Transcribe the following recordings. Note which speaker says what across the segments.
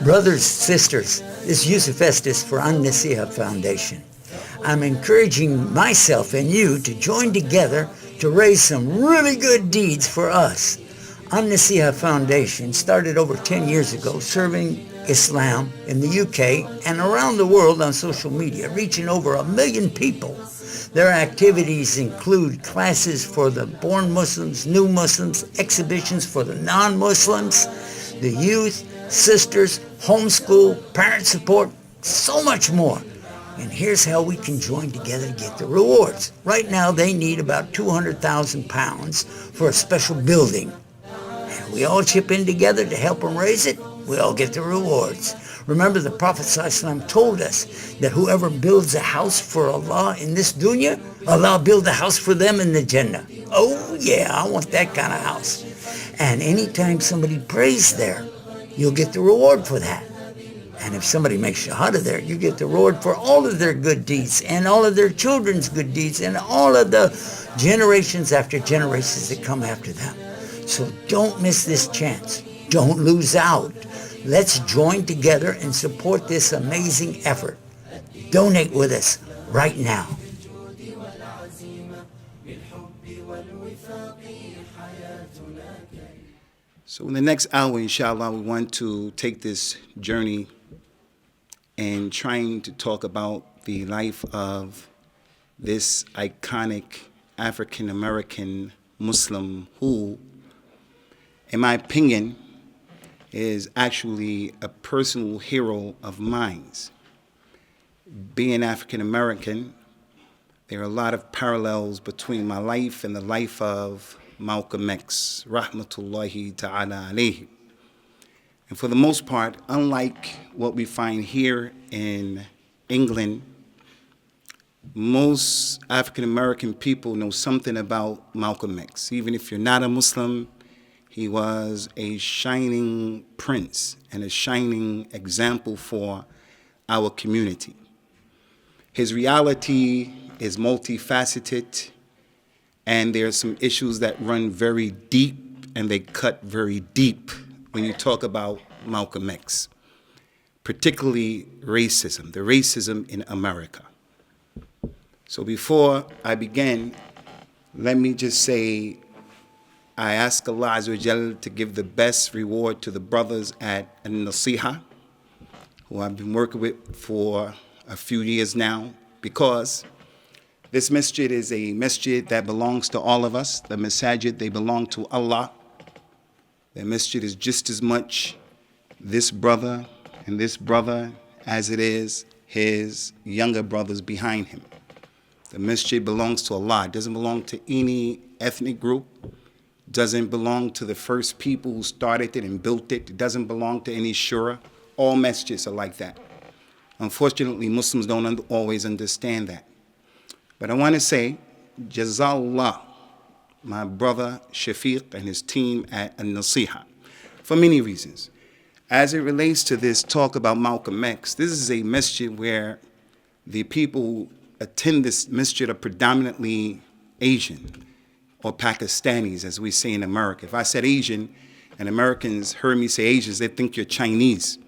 Speaker 1: Brothers, sisters, this is Yusuf Estes for An-Nasiha Foundation. I'm encouraging myself and you to join together to raise some really good deeds for us. An-Nasiha Foundation started over 10 years ago serving Islam in the UK and around the world on social media, reaching over 1 million people. Their activities include classes for the born Muslims, new Muslims, exhibitions for the non-Muslims, the youth, sisters, homeschool, parent support, so much more. And here's how we can join together to get the rewards. Right now they need about £200,000 for a special building. And we all chip in together to help them raise it. We all get the rewards. Remember, the Prophet ﷺ told us that whoever builds a house for Allah in this dunya, Allah build a house for them in the Jannah. Oh yeah, I want that kind of house. And anytime somebody prays there, you'll get the reward for that. And if somebody makes shahada there, you get the reward for all of their good deeds and all of their children's good deeds and all of the generations after generations that come after them. So don't miss this chance. Don't lose out. Let's join together and support this amazing effort. Donate with us right now.
Speaker 2: So in the next hour, inshallah, we want to take this journey and trying to talk about the life of this iconic African-American Muslim who, in my opinion, is actually a personal hero of mine. Being African-American, there are a lot of parallels between my life and the life of Malcolm X, rahmatullahi ta'ala alayhi. And for the most part, unlike what we find here in England, most African-American people know something about Malcolm X. Even if you're not a Muslim, he was a shining prince and a shining example for our community. His reality is multifaceted, and there are some issues that run very deep, and they cut very deep when you talk about Malcolm X, particularly racism, the racism in America. So before I begin, let me just say, I ask Allah Azza wa Jal to give the best reward to the brothers at An-Nasiha, who I've been working with for a few years now, because this masjid is a masjid that belongs to all of us. The masajid, they belong to Allah. The masjid is just as much this brother and this brother as it is his younger brothers behind him. The masjid belongs to Allah. It doesn't belong to any ethnic group. It doesn't belong to the first people who started it and built it. It doesn't belong to any shura. All masjids are like that. Unfortunately, Muslims don't always understand that. But I want to say, Jazallah, my brother Shafiq and his team at An-Nasiha, for many reasons. As it relates to this talk about Malcolm X, this is a masjid where the people who attend this masjid are predominantly Asian or Pakistanis, as we say in America. If I said Asian and Americans heard me say Asians, they think you're Chinese.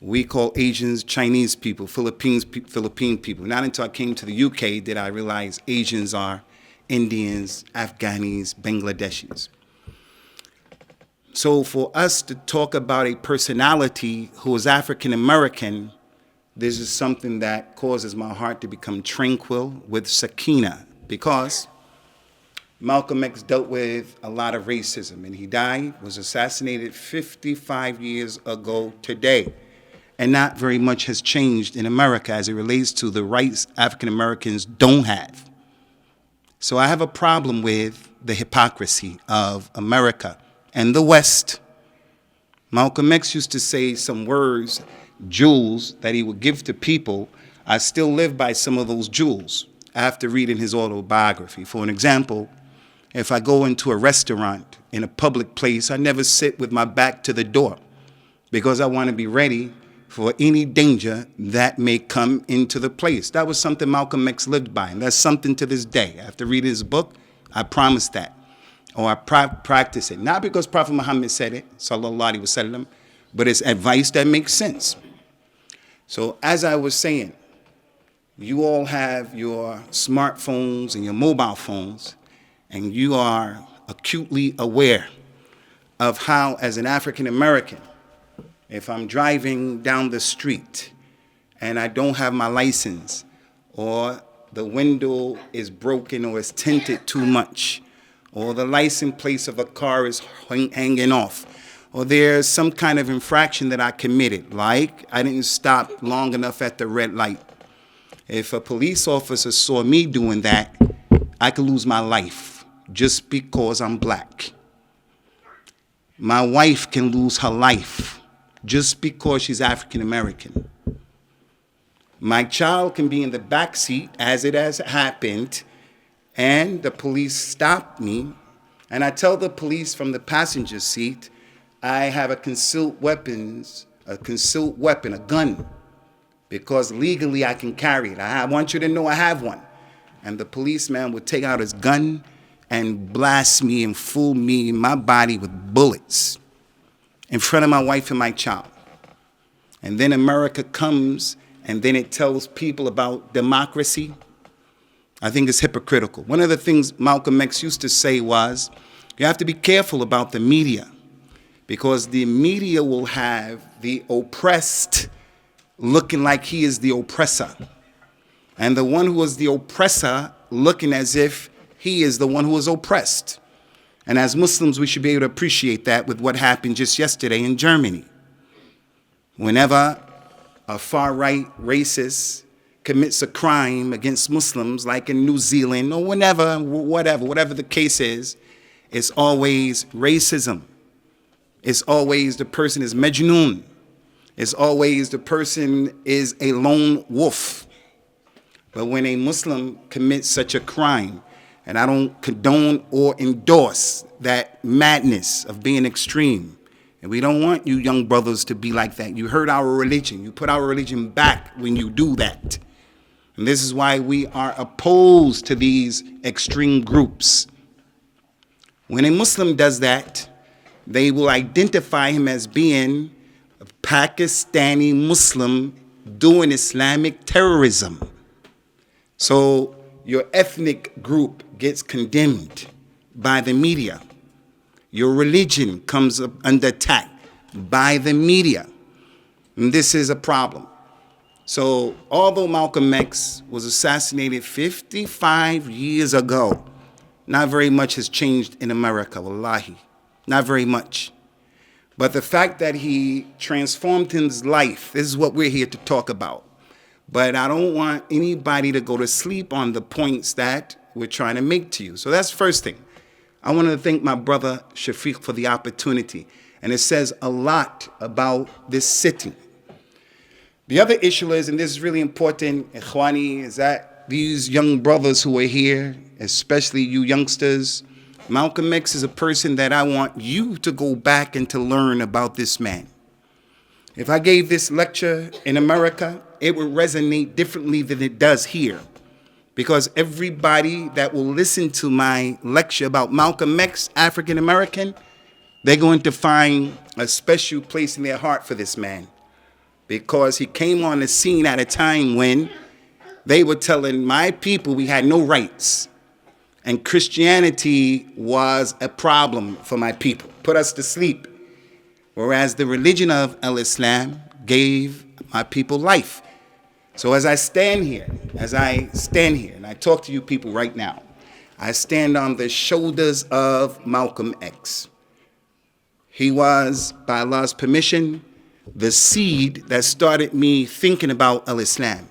Speaker 2: We call Asians Chinese people, Philippine people. Not until I came to the UK did I realize Asians are Indians, Afghanis, Bangladeshis. So for us to talk about a personality who is African American, this is something that causes my heart to become tranquil with sakina, because Malcolm X dealt with a lot of racism, and he died, was assassinated 55 years ago today. And not very much has changed in America as it relates to the rights African Americans don't have. So I have a problem with the hypocrisy of America and the West. Malcolm X used to say some words, jewels, that he would give to people. I still live by some of those jewels after reading his autobiography. For an example, if I go into a restaurant in a public place, I never sit with my back to the door because I want to be ready for any danger that may come into the place. That was something Malcolm X lived by, and that's something to this day. After reading his book, I promise that, or I practice it. Not because Prophet Muhammad said it, sallallahu alaihi wasallam, but it's advice that makes sense. So as I was saying, you all have your smartphones and your mobile phones, and you are acutely aware of how, as an African American, if I'm driving down the street and I don't have my license, or the window is broken or is tinted too much, or the license plate of a car is hanging off, or there's some kind of infraction that I committed, like I didn't stop long enough at the red light. If a police officer saw me doing that, I could lose my life just because I'm black. My wife can lose her life just because she's African American. My child can be in the back seat, as it has happened, and the police stop me, and I tell the police from the passenger seat, I have a concealed weapon, a gun, because legally I can carry it. I want you to know I have one. And the policeman would take out his gun and blast me and fool me in my body with bullets in front of my wife and my child. And then America comes and then it tells people about democracy. I think it's hypocritical. One of the things Malcolm X used to say was, you have to be careful about the media, because the media will have the oppressed looking like he is the oppressor, and the one who is the oppressor looking as if he is the one who is oppressed. And as Muslims, we should be able to appreciate that with what happened just yesterday in Germany. Whenever a far-right racist commits a crime against Muslims, like in New Zealand or whatever the case is, it's always racism. It's always the person is Majnun. It's always the person is a lone wolf. But when a Muslim commits such a crime, and I don't condone or endorse that madness of being extreme, and we don't want you young brothers to be like that. You hurt our religion. You put our religion back when you do that. And this is why we are opposed to these extreme groups. When a Muslim does that, they will identify him as being a Pakistani Muslim doing Islamic terrorism. So your ethnic group gets condemned by the media. Your religion comes up under attack by the media. And this is a problem. So although Malcolm X was assassinated 55 years ago, not very much has changed in America, wallahi. Not very much. But the fact that he transformed his life, this is what we're here to talk about. But I don't want anybody to go to sleep on the points that we're trying to make to you. So that's the first thing. I want to thank my brother Shafiq for the opportunity. And it says a lot about this sitting. The other issue is, and this is really important, Ikhwani, is that these young brothers who are here, especially you youngsters, Malcolm X is a person that I want you to go back and to learn about this man. If I gave this lecture in America, it would resonate differently than it does here. Because everybody that will listen to my lecture about Malcolm X, African American, they're going to find a special place in their heart for this man. Because he came on the scene at a time when they were telling my people we had no rights. And Christianity was a problem for my people, put us to sleep. Whereas the religion of Islam gave my people life. So as I stand here, and I talk to you people right now, I stand on the shoulders of Malcolm X. He was, by Allah's permission, the seed that started me thinking about Islam,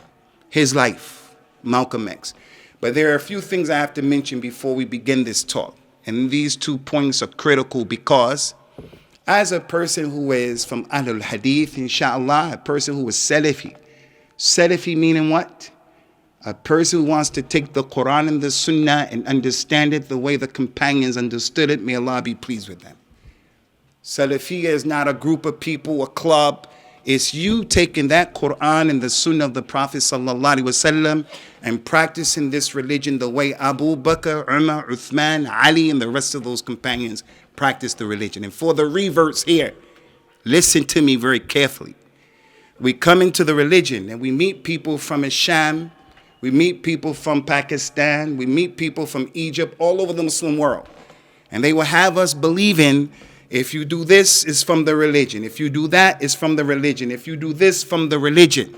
Speaker 2: his life, Malcolm X. But there are a few things I have to mention before we begin this talk. And these 2 points are critical because as a person who is from Ahlul Hadith, inshallah, a person who is Salafi. Salafi meaning what? A person who wants to take the Qur'an and the Sunnah and understand it the way the companions understood it. May Allah be pleased with them. Salafiyya is not a group of people, a club. It's you taking that Qur'an and the Sunnah of the Prophet sallallahu alaihi wasallam and practicing this religion the way Abu Bakr, Umar, Uthman, Ali, and the rest of those companions practiced the religion. And for the reverts here, Listen to me very carefully. We come into the religion and we meet people from Isham, we meet people from Pakistan, we meet people from Egypt, all over the Muslim world. And they will have us believing, if you do this, it's from the religion. If you do that, it's from the religion. If you do this, from the religion.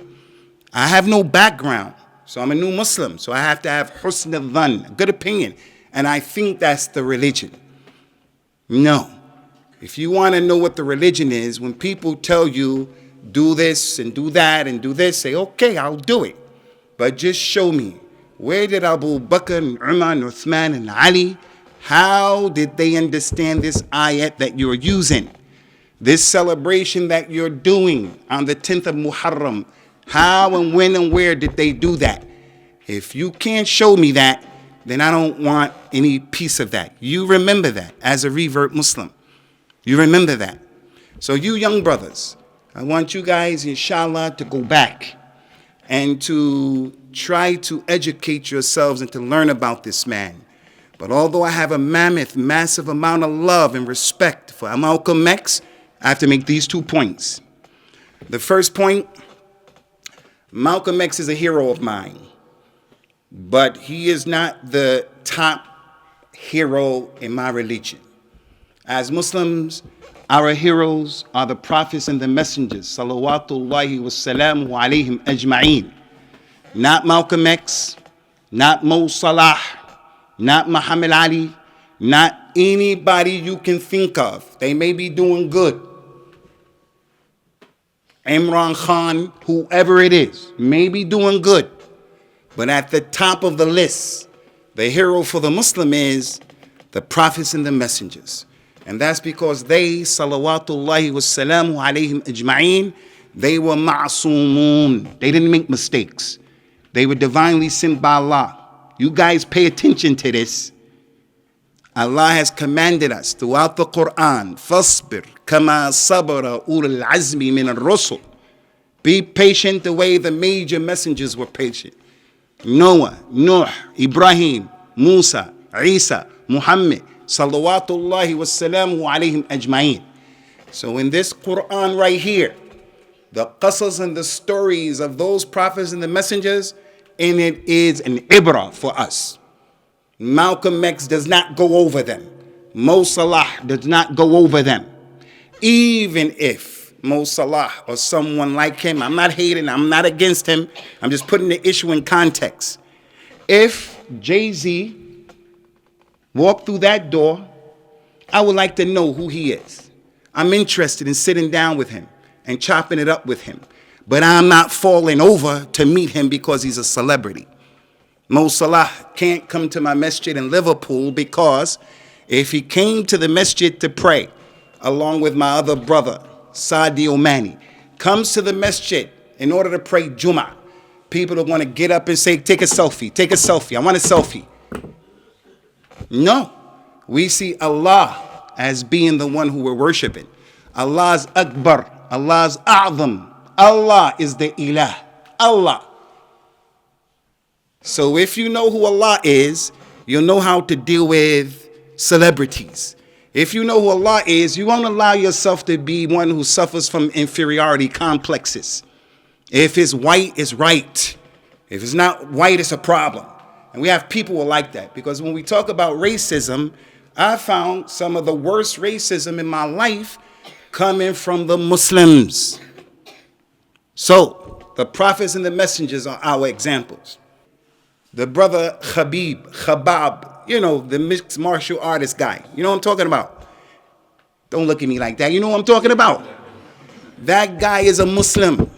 Speaker 2: I have no background, so I'm a new Muslim, so I have to have husn al-dhan, good opinion. And I think that's the religion. No. If you want to know what the religion is, when people tell you, do this and do that and do this, say, okay, I'll do it. But just show me, where did Abu Bakr and Umar and Uthman and Ali, how did they understand this ayat that you're using? This celebration that you're doing on the 10th of Muharram, how and when and where did they do that? If you can't show me that, then I don't want any piece of that. You remember that as a revert Muslim. You remember that. So you young brothers, I want you guys, inshallah, to go back and to try to educate yourselves and to learn about this man. But although I have a massive amount of love and respect for Malcolm X, I have to make these 2 points. The first point, Malcolm X is a hero of mine, but he is not the top hero in my religion. As Muslims, our heroes are the prophets and the messengers, salawatullahi wa salamu alayhim ajma'een. Not Malcolm X, not Mo Salah, not Muhammad Ali, not anybody you can think of. They may be doing good. Imran Khan, whoever it is, may be doing good. But at the top of the list, the hero for the Muslim is the prophets and the messengers. And that's because they, salawatullahi wa salamu alayhim ajma'een, they were ma'asumun. They didn't make mistakes. They were divinely sent by Allah. You guys pay attention to this. Allah has commanded us throughout the Qur'an, فَاصْبِرْ كَمَا صَبَرَ أُولُو الْعَزْمِ مِنَ الرُّسُلِ. Be patient the way the major messengers were patient. Noah, Nuh, Ibrahim, Musa, Isa, Muhammad, salawatullahi wa salamu alayhim ajma'een. So in this Qur'an right here, the qasas and the stories of those prophets and the messengers, and it is an ibrah for us. Malcolm X does not go over them. Mo Salah does not go over them. Even if Mo Salah or someone like him, I'm not hating, I'm not against him, I'm just putting the issue in context. If Jay-Z walked through that door, I would like to know who he is. I'm interested in sitting down with him and chopping it up with him. But I'm not falling over to meet him because he's a celebrity. Mo Salah can't come to my masjid in Liverpool because if he came to the masjid to pray, along with my other brother, Sadio Mani, comes to the masjid in order to pray Jummah, people are going to get up and say, take a selfie, take a selfie, I want a selfie. No, we see Allah as being the one who we're worshiping. Allah's Akbar, Allah's A'zam. Allah is the Ilah, Allah. So if you know who Allah is, you'll know how to deal with celebrities. If you know who Allah is, you won't allow yourself to be one who suffers from inferiority complexes. If it's white, it's right. If it's not white, it's a problem. And we have people who are like that. Because when we talk about racism, I found some of the worst racism in my life coming from the Muslims. So, the prophets and the messengers are our examples. The brother Khabab, you know, the mixed martial artist guy. You know what I'm talking about? Don't look at me like that. You know what I'm talking about? That guy is a Muslim.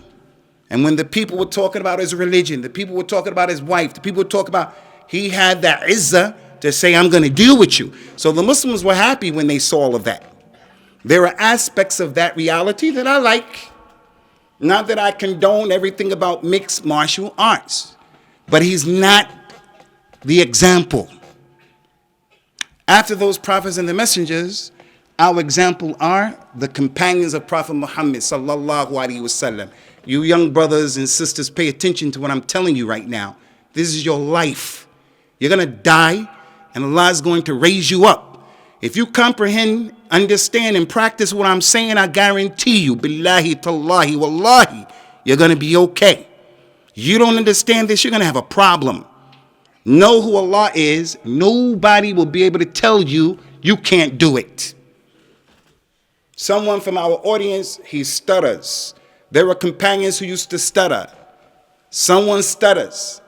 Speaker 2: And when the people were talking about his religion, the people were talking about his wife, the people were talking about, he had that izzah to say, I'm going to deal with you. So the Muslims were happy when they saw all of that. There are aspects of that reality that I like. Not that I condone everything about mixed martial arts. But he's not the example. After those prophets and the messengers, our example are the companions of Prophet Muhammad sallallahu alaihi wasallam. You young brothers and sisters, pay attention to what I'm telling you right now. This is your life. You're going to die, and Allah is going to raise you up. If you comprehend, understand, and practice what I'm saying, I guarantee you, billahi, tallahi, wallahi, you're going to be okay. You don't understand this, you're going to have a problem. Know who Allah is. Nobody will be able to tell you you can't do it. Someone from our audience, he stutters. There were companions who used to stutter. Someone stutters.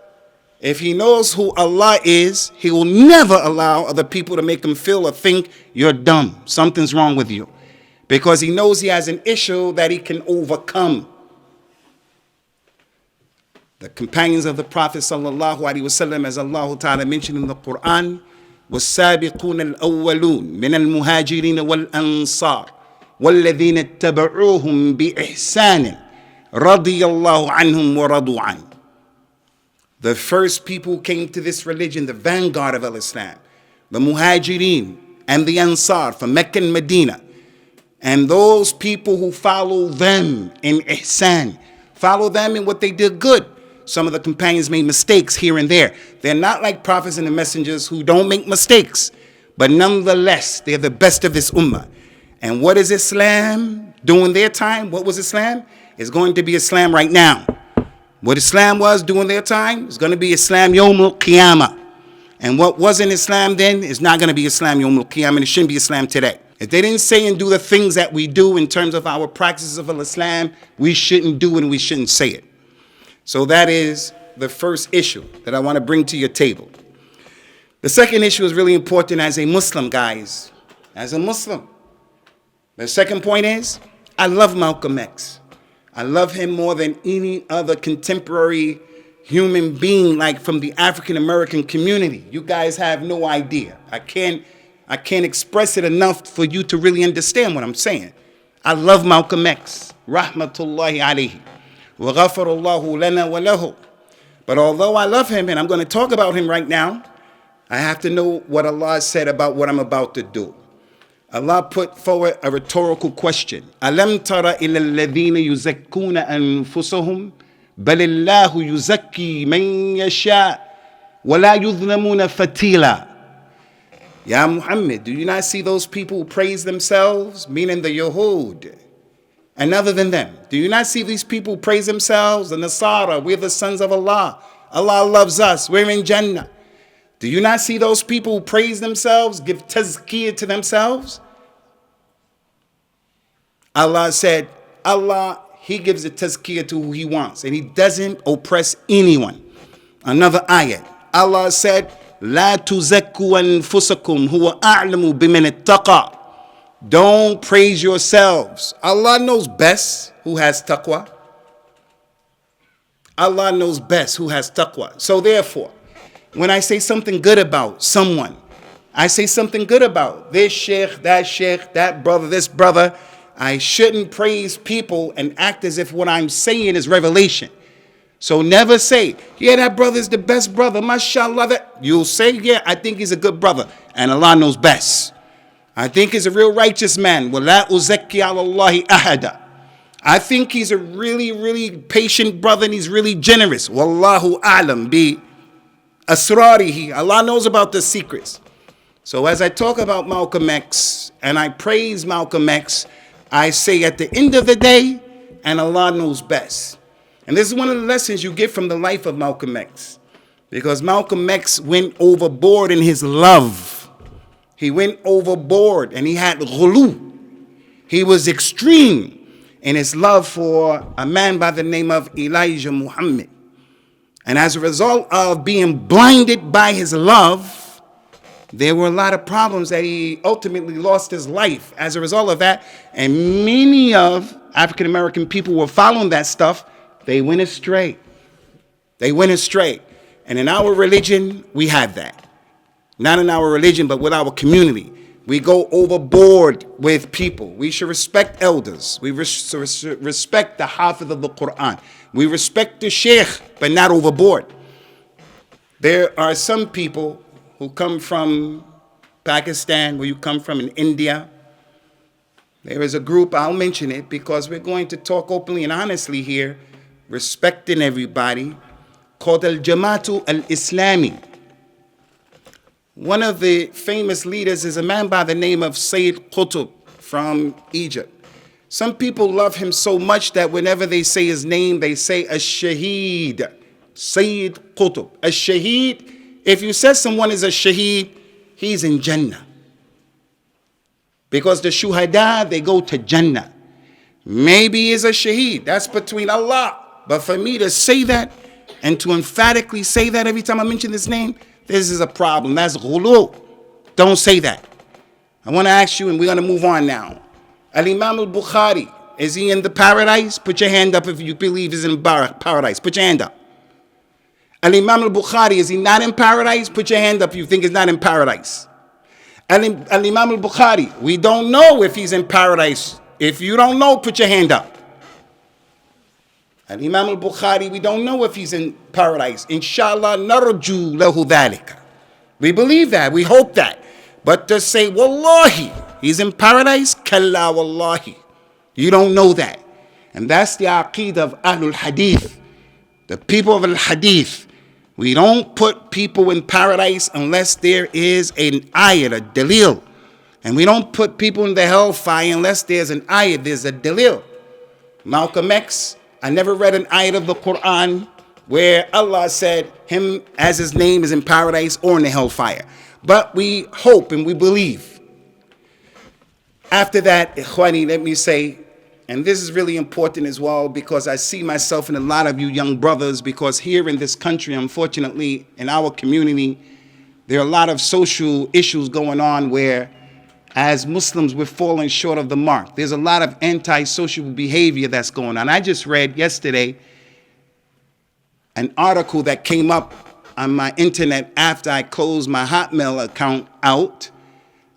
Speaker 2: If he knows who Allah is, he will never allow other people to make him feel or think you're dumb. Something's wrong with you. Because he knows he has an issue that he can overcome. The companions of the Prophet sallallahu alaihi wasallam, as Allah Ta'ala mentioned in the Qur'an, وَالسَّابِقُونَ الْأَوَّلُونَ مِنَ الْمُهَاجِرِينَ وَالْأَنصَارِ وَالَّذِينَ اتَّبَعُوهُمْ بِإِحْسَانٍ رَضِيَ اللَّهُ عَنْهُمْ وَرَضُوا عَنْهُ. The first people who came to this religion, the vanguard of Islam, the Muhajirin and the Ansar from Mecca and Medina, and those people who follow them in ihsan, follow them in what they did good. Some of the companions made mistakes here and there. They're not like prophets and the messengers who don't make mistakes, but nonetheless, they're the best of this ummah. And what is Islam during their time? What was Islam? It's going to be Islam right now. What Islam was during their time is going to be Islam Yawmul Qiyamah. And what wasn't Islam then is not going to be Islam Yawmul Qiyamah, and it shouldn't be Islam today. If they didn't say and do the things that we do in terms of our practices of Islam, we shouldn't do it and we shouldn't say it. So that is the first issue that I want to bring to your table. The second issue is really important as a Muslim, guys. As a Muslim. The second point is, I love Malcolm X. I love him more than any other contemporary human being, like from the African American community. You guys have no idea. I can't express it enough for you to really understand what I'm saying. I love Malcolm X. Rahmatullahi alayhi. Wa ghafarallahu lana wa lahu. But although I love him, and I'm going to talk about him right now, I have to know what Allah said about what I'm about to do. Allah put forward a rhetorical question. Alam tara ila alladhina yuzakkuna anfusahum balillahu yuzakki man yasha wa la yuzlamuna fatila. Ya Muhammad, do you not see those people who praise themselves, meaning the Yahud, and other than them? Do you not see these people who praise themselves, the Nasara, we're the sons of Allah. Allah loves us, we're in Jannah. Do you not see those people who praise themselves, give tazkiyah to themselves? Allah said, Allah, He gives the tazkiyah to who He wants, and He doesn't oppress anyone. Another ayat, Allah said, La tuzakku anfusakum huwa a'lamu biman ittaqa. Don't praise yourselves. Allah knows best who has taqwa. Allah knows best who has taqwa. So therefore, when I say something good about someone, I say something good about this sheikh, that brother, this brother, I shouldn't praise people and act as if what I'm saying is revelation. So never say, yeah, that brother is the best brother, mashallah. That you'll say, yeah, I think he's a good brother, and Allah knows best. I think he's a real righteous man. وَلَا أُزَكِّي عَلَى اللَّهِ أَحَدًا. I think he's a really, really patient brother, and he's really generous. Wallahu a'lam bi asrarihi. Allah knows about the secrets. So as I talk about Malcolm X and I praise Malcolm X, I say at the end of the day, and Allah knows best. And this is one of the lessons you get from the life of Malcolm X. Because Malcolm X went overboard in his love. He went overboard and he had ghulu. He was extreme in his love for a man by the name of Elijah Muhammad. And as a result of being blinded by his love, there were a lot of problems that he ultimately lost his life as a result of that. And many of African American people were following that stuff. They went astray. They went astray. And in our religion, we have that. Not in our religion, but with our community. We go overboard with people. We should respect elders. We respect the hafiz of the Qur'an. We respect the sheikh, but not overboard. There are some people who come from Pakistan, where you come from in India. There is a group, I'll mention it because we're going to talk openly and honestly here, respecting everybody, called Al-Jama'atu Al-Islami. One of the famous leaders is a man by the name of Sayyid Qutb from Egypt. Some people love him so much that whenever they say his name, they say Ash-Shaheed. Sayyid Qutb. Ash-Shaheed, if you said someone is a shaheed, he's in Jannah. Because the shuhada, they go to Jannah. Maybe he's a shaheed. That's between Allah. But for me to say that and to emphatically say that every time I mention this name, this is a problem. That's ghulu. Don't say that. I want to ask you, and we're going to move on now. Al-Imam al-Bukhari, is he in the paradise? Put your hand up if you believe he's in paradise. Put your hand up. Al-Imam al-Bukhari, is he not in paradise? Put your hand up if you think he's not in paradise. Al-Imam al-Bukhari, we don't know if he's in paradise. If you don't know, put your hand up. Al-Imam al-Bukhari, we don't know if he's in paradise. Inshallah, narju lahu dhalika. We believe that, we hope that. But to say, wallahi, he's in paradise, kalla wallahi. You don't know that. And that's the aqeedah of Ahlul Hadith. The people of Al-Hadith. We don't put people in paradise unless there is an ayat, a dalil. And we don't put people in the hellfire unless there's an ayat, there's a dalil. Malcolm X, I never read an ayat of the Qur'an where Allah said him as his name is in paradise or in the hellfire. But we hope and we believe. After that, Ikhwani, let me say, and this is really important as well because I see myself in a lot of you young brothers, because here in this country, unfortunately, in our community, there are a lot of social issues going on where as Muslims, we're falling short of the mark. There's a lot of antisocial behavior that's going on. I just read yesterday an article that came up on my internet after I closed my Hotmail account out,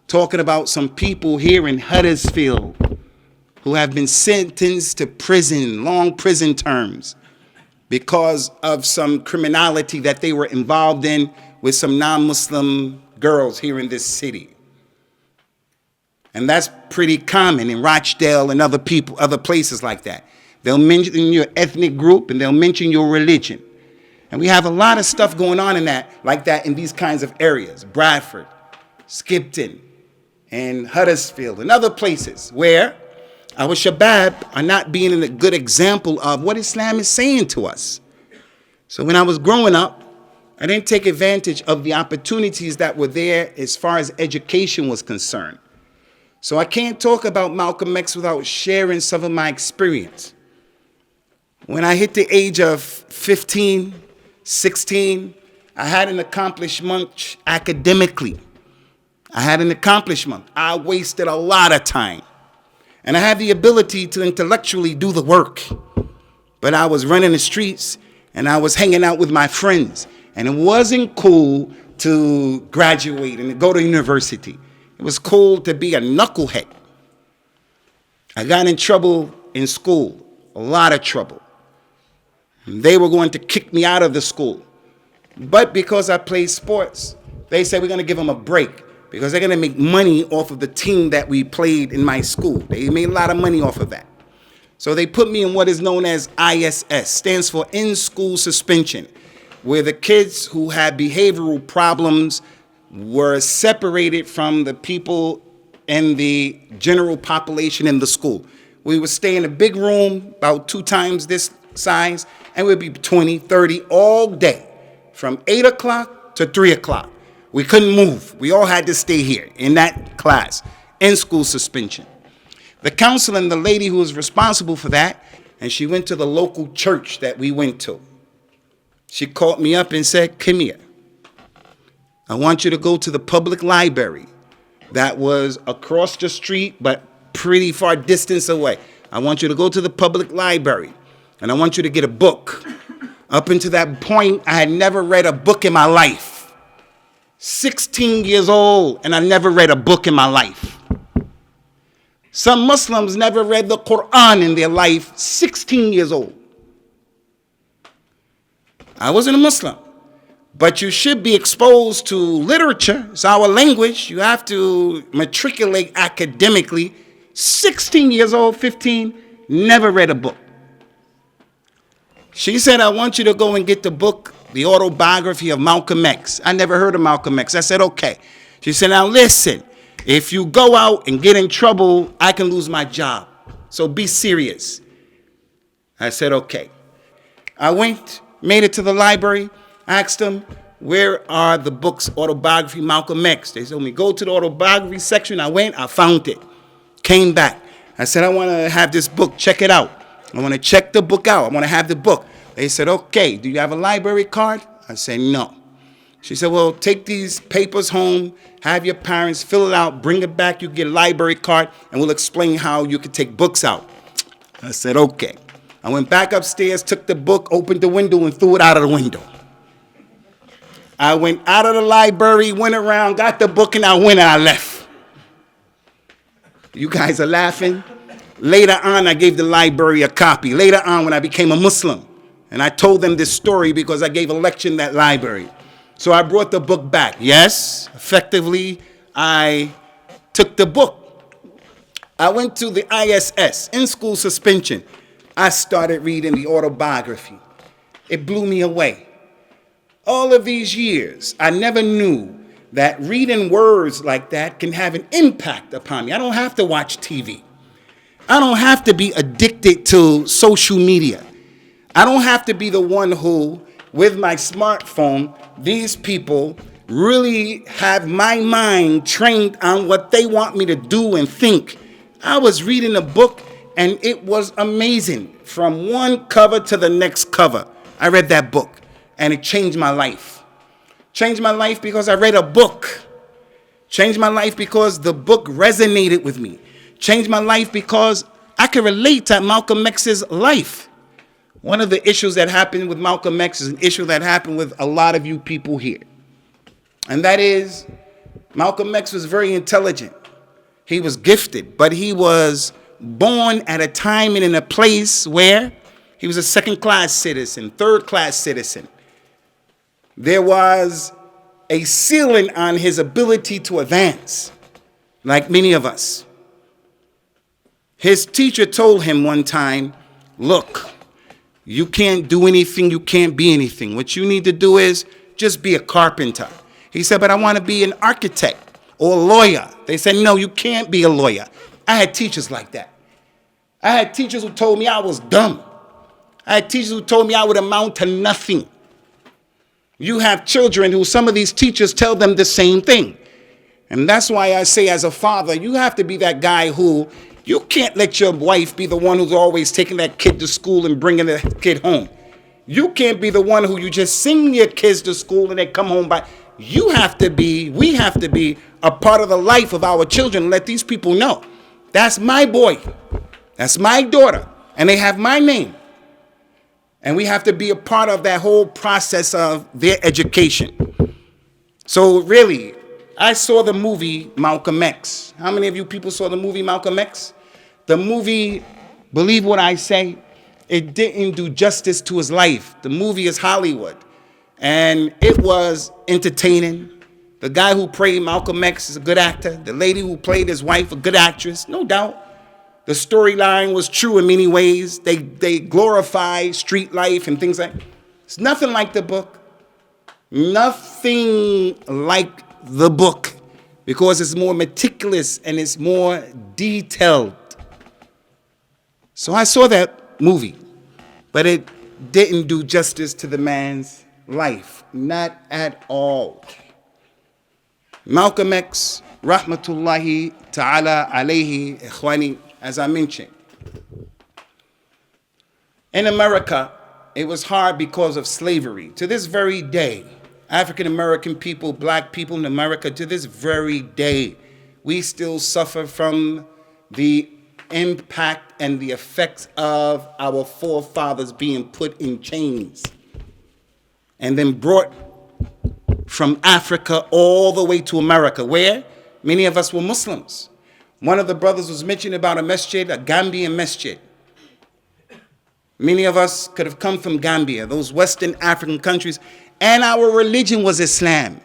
Speaker 2: talking about some people here in Huddersfield who have been sentenced to prison, long prison terms, because of some criminality that they were involved in with some non-Muslim girls here in this city. And that's pretty common in Rochdale and other places like that. They'll mention your ethnic group and they'll mention your religion. And we have a lot of stuff going on in that, like that in these kinds of areas. Bradford, Skipton, and Huddersfield, and other places where our shabab are not being a good example of what Islam is saying to us. So when I was growing up, I didn't take advantage of the opportunities that were there as far as education was concerned. So I can't talk about Malcolm X without sharing some of my experience. When I hit the age of 15, 16, I had an accomplishment academically. I had an accomplishment. I wasted a lot of time. And I had the ability to intellectually do the work. But I was running the streets and I was hanging out with my friends. And it wasn't cool to graduate and to go to university. It was cool to be a knucklehead. I got in trouble in school, a lot of trouble. And they were going to kick me out of the school. But because I played sports, they said we're going to give them a break because they're going to make money off of the team that we played in my school. They made a lot of money off of that. So they put me in what is known as ISS, stands for in-school suspension, where the kids who had behavioral problems were separated from the people in the general population in the school. We would stay in a big room, about 2 times this size, and we'd be 20, 30 all day, from 8 o'clock to 3 o'clock. We couldn't move. We all had to stay here in that class, in school suspension. The counselor and the lady who was responsible for that, and she went to the local church that we went to. She called me up and said, come here. I want you to go to the public library that was across the street, but pretty far distance away. I want you to go to the public library, and I want you to get a book. Up until that point, I had never read a book in my life. 16 years old, and I never read a book in my life. Some Muslims never read the Qur'an in their life, 16 years old. I wasn't a Muslim. But you should be exposed to literature. It's our language. You have to matriculate academically. 16 years old, 15, never read a book. She said, I want you to go and get the book, the autobiography of Malcolm X. I never heard of Malcolm X. I said, okay. She said, now listen, if you go out and get in trouble, I can lose my job. So be serious. I said, okay. I went, made it to the library, asked them, where are the books, autobiography, Malcolm X? They told me, go to the autobiography section. I went, I found it. Came back. I said, I want to have this book. Check it out. I want to check the book out. I want to have the book. They said, okay, do you have a library card? I said, no. She said, well, take these papers home, have your parents fill it out, bring it back, you get a library card, and we'll explain how you can take books out. I said, okay. I went back upstairs, took the book, opened the window, and threw it out of the window. I went out of the library, went around, got the book, and I went and I left. You guys are laughing? Later on, I gave the library a copy. Later on, when I became a Muslim, and I told them this story because I gave a lecture in that library. So I brought the book back. Yes, effectively, I took the book. I went to the ISS, in-school suspension. I started reading the autobiography. It blew me away. All of these years, I never knew that reading words like that can have an impact upon me. I don't have to watch TV. I don't have to be addicted to social media. I don't have to be the one who, with my smartphone, these people really have my mind trained on what they want me to do and think. I was reading a book and it was amazing. From one cover to the next cover, I read that book and it changed my life. Changed my life because I read a book. Changed my life because the book resonated with me. Changed my life because I can relate to Malcolm X's life. One of the issues that happened with Malcolm X is an issue that happened with a lot of you people here. And that is, Malcolm X was very intelligent. He was gifted, but he was born at a time and in a place where he was a second-class citizen, third-class citizen. There was a ceiling on his ability to advance, like many of us. His teacher told him one time, look, you can't do anything, you can't be anything. What you need to do is just be a carpenter. He said, but I want to be an architect or a lawyer. They said, no, you can't be a lawyer. I had teachers like that. I had teachers who told me I was dumb. I had teachers who told me I would amount to nothing. You have children who some of these teachers tell them the same thing. And that's why I say as a father, you have to be that guy who, you can't let your wife be the one who's always taking that kid to school and bringing the kid home. You can't be the one who you just send your kids to school and they come home by. You have to be, we have to be a part of the life of our children. Let these people know. That's my boy. That's my daughter. And they have my name. And we have to be a part of that whole process of their education. So really, I saw the movie Malcolm X. How many of you people saw the movie Malcolm X? The movie, believe what I say, it didn't do justice to his life. The movie is Hollywood. And it was entertaining. The guy who played Malcolm X is a good actor. The lady who played his wife, a good actress, no doubt. The storyline was true in many ways. They glorify street life and things like that. It's nothing like the book. Nothing like the book, because it's more meticulous and it's more detailed. So I saw that movie, but it didn't do justice to the man's life. Not at all. Malcolm X, rahmatullahi ta'ala alayhi, ikhwani, as I mentioned. In America, it was hard because of slavery. To this very day, African-American people, black people in America, to this very day, we still suffer from the impact and the effects of our forefathers being put in chains and then brought from Africa all the way to America, where many of us were Muslims. One of the brothers was mentioning about a masjid, a Gambian masjid. Many of us could have come from Gambia, those Western African countries, and our religion was Islam.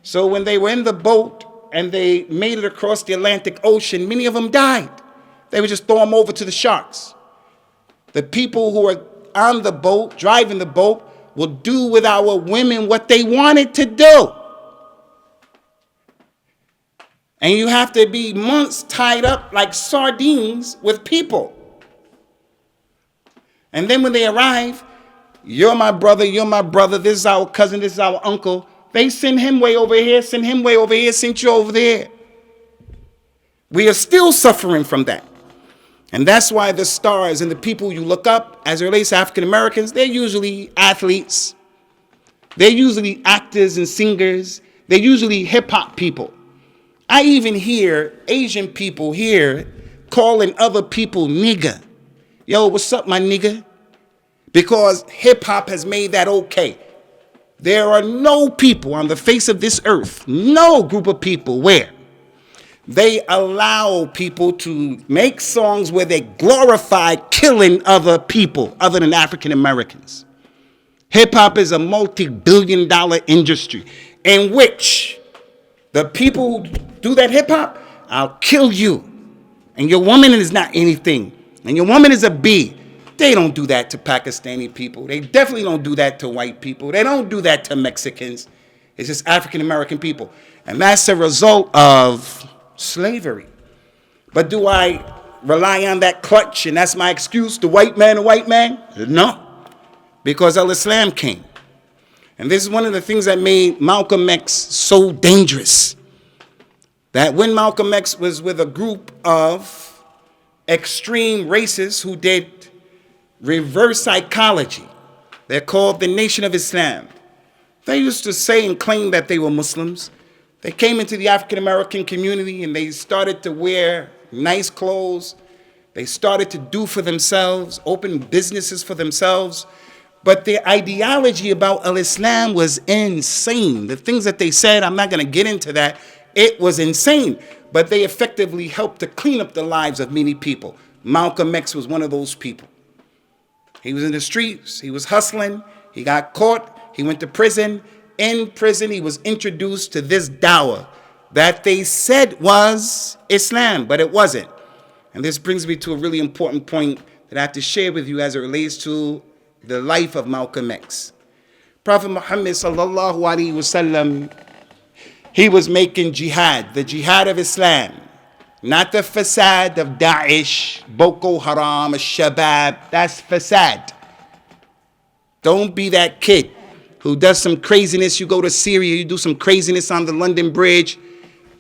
Speaker 2: So when they were in the boat and they made it across the Atlantic Ocean, many of them died. They would just throw them over to the sharks. The people who were on the boat, driving the boat, will do with our women what they wanted to do. And you have to be months tied up like sardines with people. And then when they arrive, you're my brother, this is our cousin, this is our uncle. They send him way over here, send him way over here, send you over there. We are still suffering from that. And that's why the stars and the people you look up as it relates to African Americans, they're usually athletes. They're usually actors and singers. They're usually hip hop people. I even hear Asian people here calling other people nigger. Yo, what's up, my nigga? Because hip hop has made that okay. There are no people on the face of this earth, no group of people where they allow people to make songs where they glorify killing other people other than African Americans. Hip hop is a multi-billion-dollar industry in which the people who do that hip hop, I'll kill you. And your woman is not anything. And your woman is a B. They don't do that to Pakistani people. They definitely don't do that to white people. They don't do that to Mexicans. It's just African American people. And that's a result of slavery. But do I rely on that clutch and that's my excuse, the white man? No. Because Al-Islam came. And this is one of the things that made Malcolm X so dangerous. That when Malcolm X was with a group of extreme racists who did reverse psychology, they're called the Nation of Islam. They used to say and claim that they were Muslims. They came into the African American community and they started to wear nice clothes. They started to do for themselves, open businesses for themselves. But their ideology about Al-Islam was insane. The things that they said, I'm not going to get into that. It was insane. But they effectively helped to clean up the lives of many people. Malcolm X was one of those people. He was in the streets. He was hustling. He got caught. He went to prison. In prison, he was introduced to this dawah that they said was Islam, but it wasn't. And this brings me to a really important point that I have to share with you as it relates to the life of Malcolm X. Prophet Muhammad sallallahu alaihi wasallam, he was making jihad, the jihad of Islam, not the fasad of Daesh, Boko Haram, Shabab. That's fasad. Don't be that kid who does some craziness. You go to Syria, you do some craziness on the London Bridge.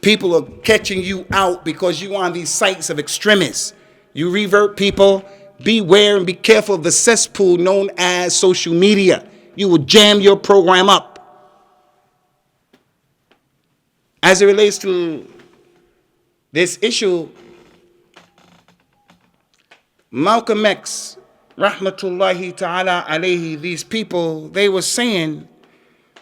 Speaker 2: People are catching you out because you on these sites of extremists. You revert people. Beware and be careful of the cesspool known as social media. You will jam your program up. As it relates to this issue, Malcolm X, rahmatullahi ta'ala alayhi, these people, they were saying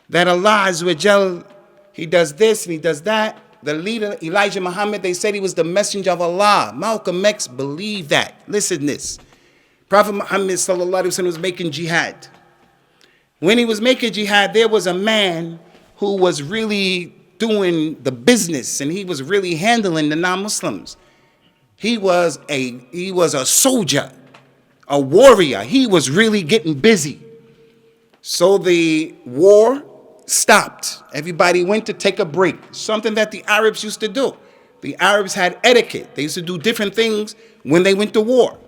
Speaker 2: that Allah Azza wa Jal, he does this and he does that. The leader, Elijah Muhammad, they said he was the messenger of Allah. Malcolm X believed that. Listen to this. Prophet Muhammad sallallahu alaihi wasallam was making jihad. When he was making jihad, there was a man who was really doing the business and he was really handling the non-Muslims. He was a soldier, a warrior. He was really getting busy. So the war stopped. Everybody went to take a break, something that the Arabs used to do. The Arabs had etiquette. They used to do different things when they went to war.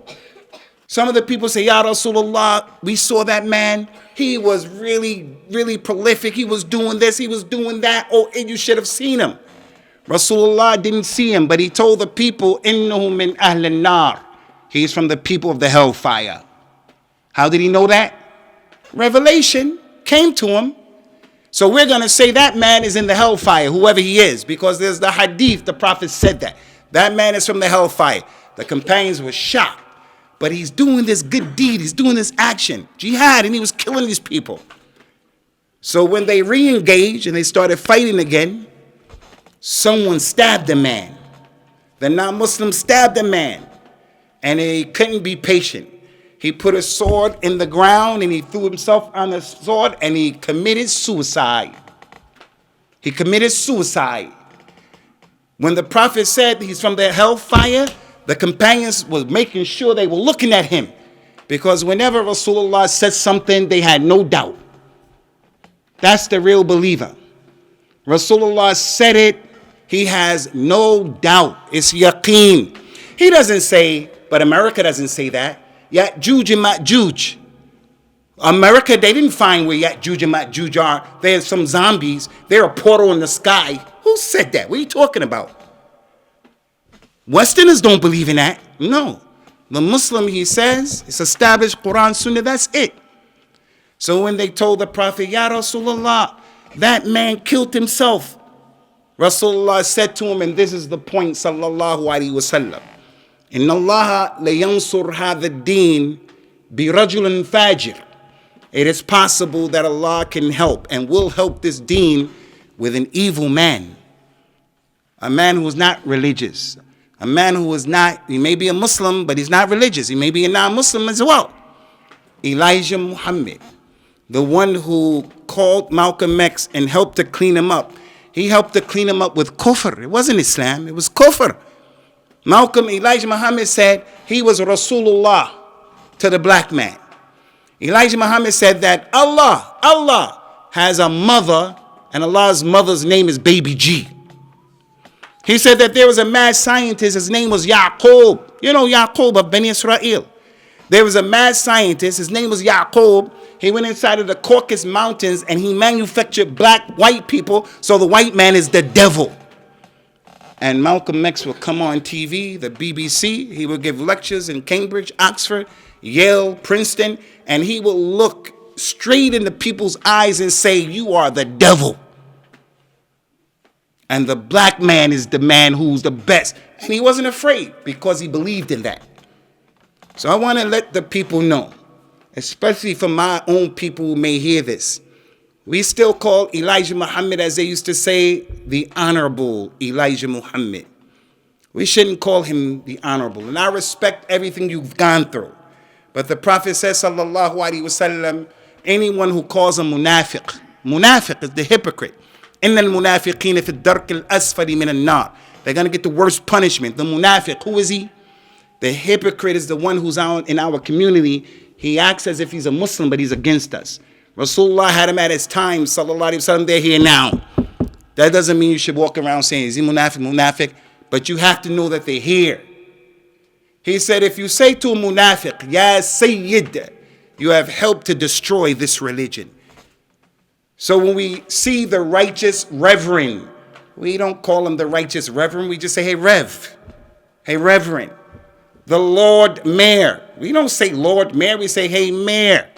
Speaker 2: Some of the people say, Ya Rasulullah, we saw that man. He was really, really prolific. He was doing this, he was doing that. Oh, and you should have seen him. Rasulullah didn't see him, but he told the people, Innahu min ahlin nar. He's from the people of the hellfire. How did he know that? Revelation came to him. So we're going to say that man is in the hellfire, whoever he is, because there's the hadith, the prophet said that. That man is from the hellfire. The companions were shocked. But he's doing this good deed. He's doing this action, jihad, and he was killing these people. So when they re-engaged and they started fighting again, someone stabbed the man. The non-Muslim stabbed the man. And he couldn't be patient. He put a sword in the ground and he threw himself on the sword and he committed suicide. He committed suicide. When the prophet said he's from the hellfire, the companions were making sure they were looking at him. Because whenever Rasulullah said something, they had no doubt. That's the real believer. Rasulullah said it, he has no doubt. It's yaqeen. He doesn't say, but America doesn't say that. Ya'juj and Ma'juj. America, they didn't find where Ya'juj and Ma'juj are. They're some zombies. They're a portal in the sky. Who said that? What are you talking about? Westerners don't believe in that. No. The Muslim, he says, it's established Quran, Sunnah, that's it. So when they told the Prophet, Ya Rasulullah, that man killed himself. Rasulullah said to him, and this is the point, sallallahu alaihi wasallam, Inna Allah layansur hadha din bi rajulin fajir. It is possible that Allah can help and will help this deen with an evil man. A man who is not religious. A man who is not, he may be a Muslim, but he's not religious. He may be a non-Muslim as well. Elijah Muhammad, the one who called Malcolm X and helped to clean him up. He helped to clean him up with kufr. It wasn't Islam, it was kufr. Elijah Muhammad said he was Rasulullah to the black man. Elijah Muhammad said that Allah has a mother, and Allah's mother's name is Baby G. He said that there was a mad scientist, his name was Yaqub. You know Yaqub of Bani Israel. There was a mad scientist, his name was Yaqub. He went inside of the Caucasus Mountains and he manufactured white people, so the white man is the devil. And Malcolm X will come on TV, the BBC, he will give lectures in Cambridge, Oxford, Yale, Princeton, and he will look straight into people's eyes and say, you are the devil. And the black man is the man who's the best. And he wasn't afraid because he believed in that. So I want to let the people know, especially for my own people who may hear this, we still call Elijah Muhammad, as they used to say, the Honorable Elijah Muhammad. We shouldn't call him the Honorable. And I respect everything you've gone through. But the Prophet says, sallallahu alaihi wasallam, anyone who calls a munafiq is the hypocrite. Inna al-munafiqina fi ad-dark al-asfali min an-nar. They're going to get the worst punishment. The munafiq, who is he? The hypocrite is the one who's out in our community. He acts as if he's a Muslim, but he's against us. Rasulullah had him at his time, sallallahu alaihi wasallam, they're here now. That doesn't mean you should walk around saying, is he munafiq, but you have to know that they're here. He said, if you say to a munafiq, Ya Sayyid, you have helped to destroy this religion. So when we see the righteous reverend, we don't call him the righteous reverend, we just say, hey Rev, hey Reverend. The Lord Mayor, we don't say Lord Mayor, we say, hey Mayor.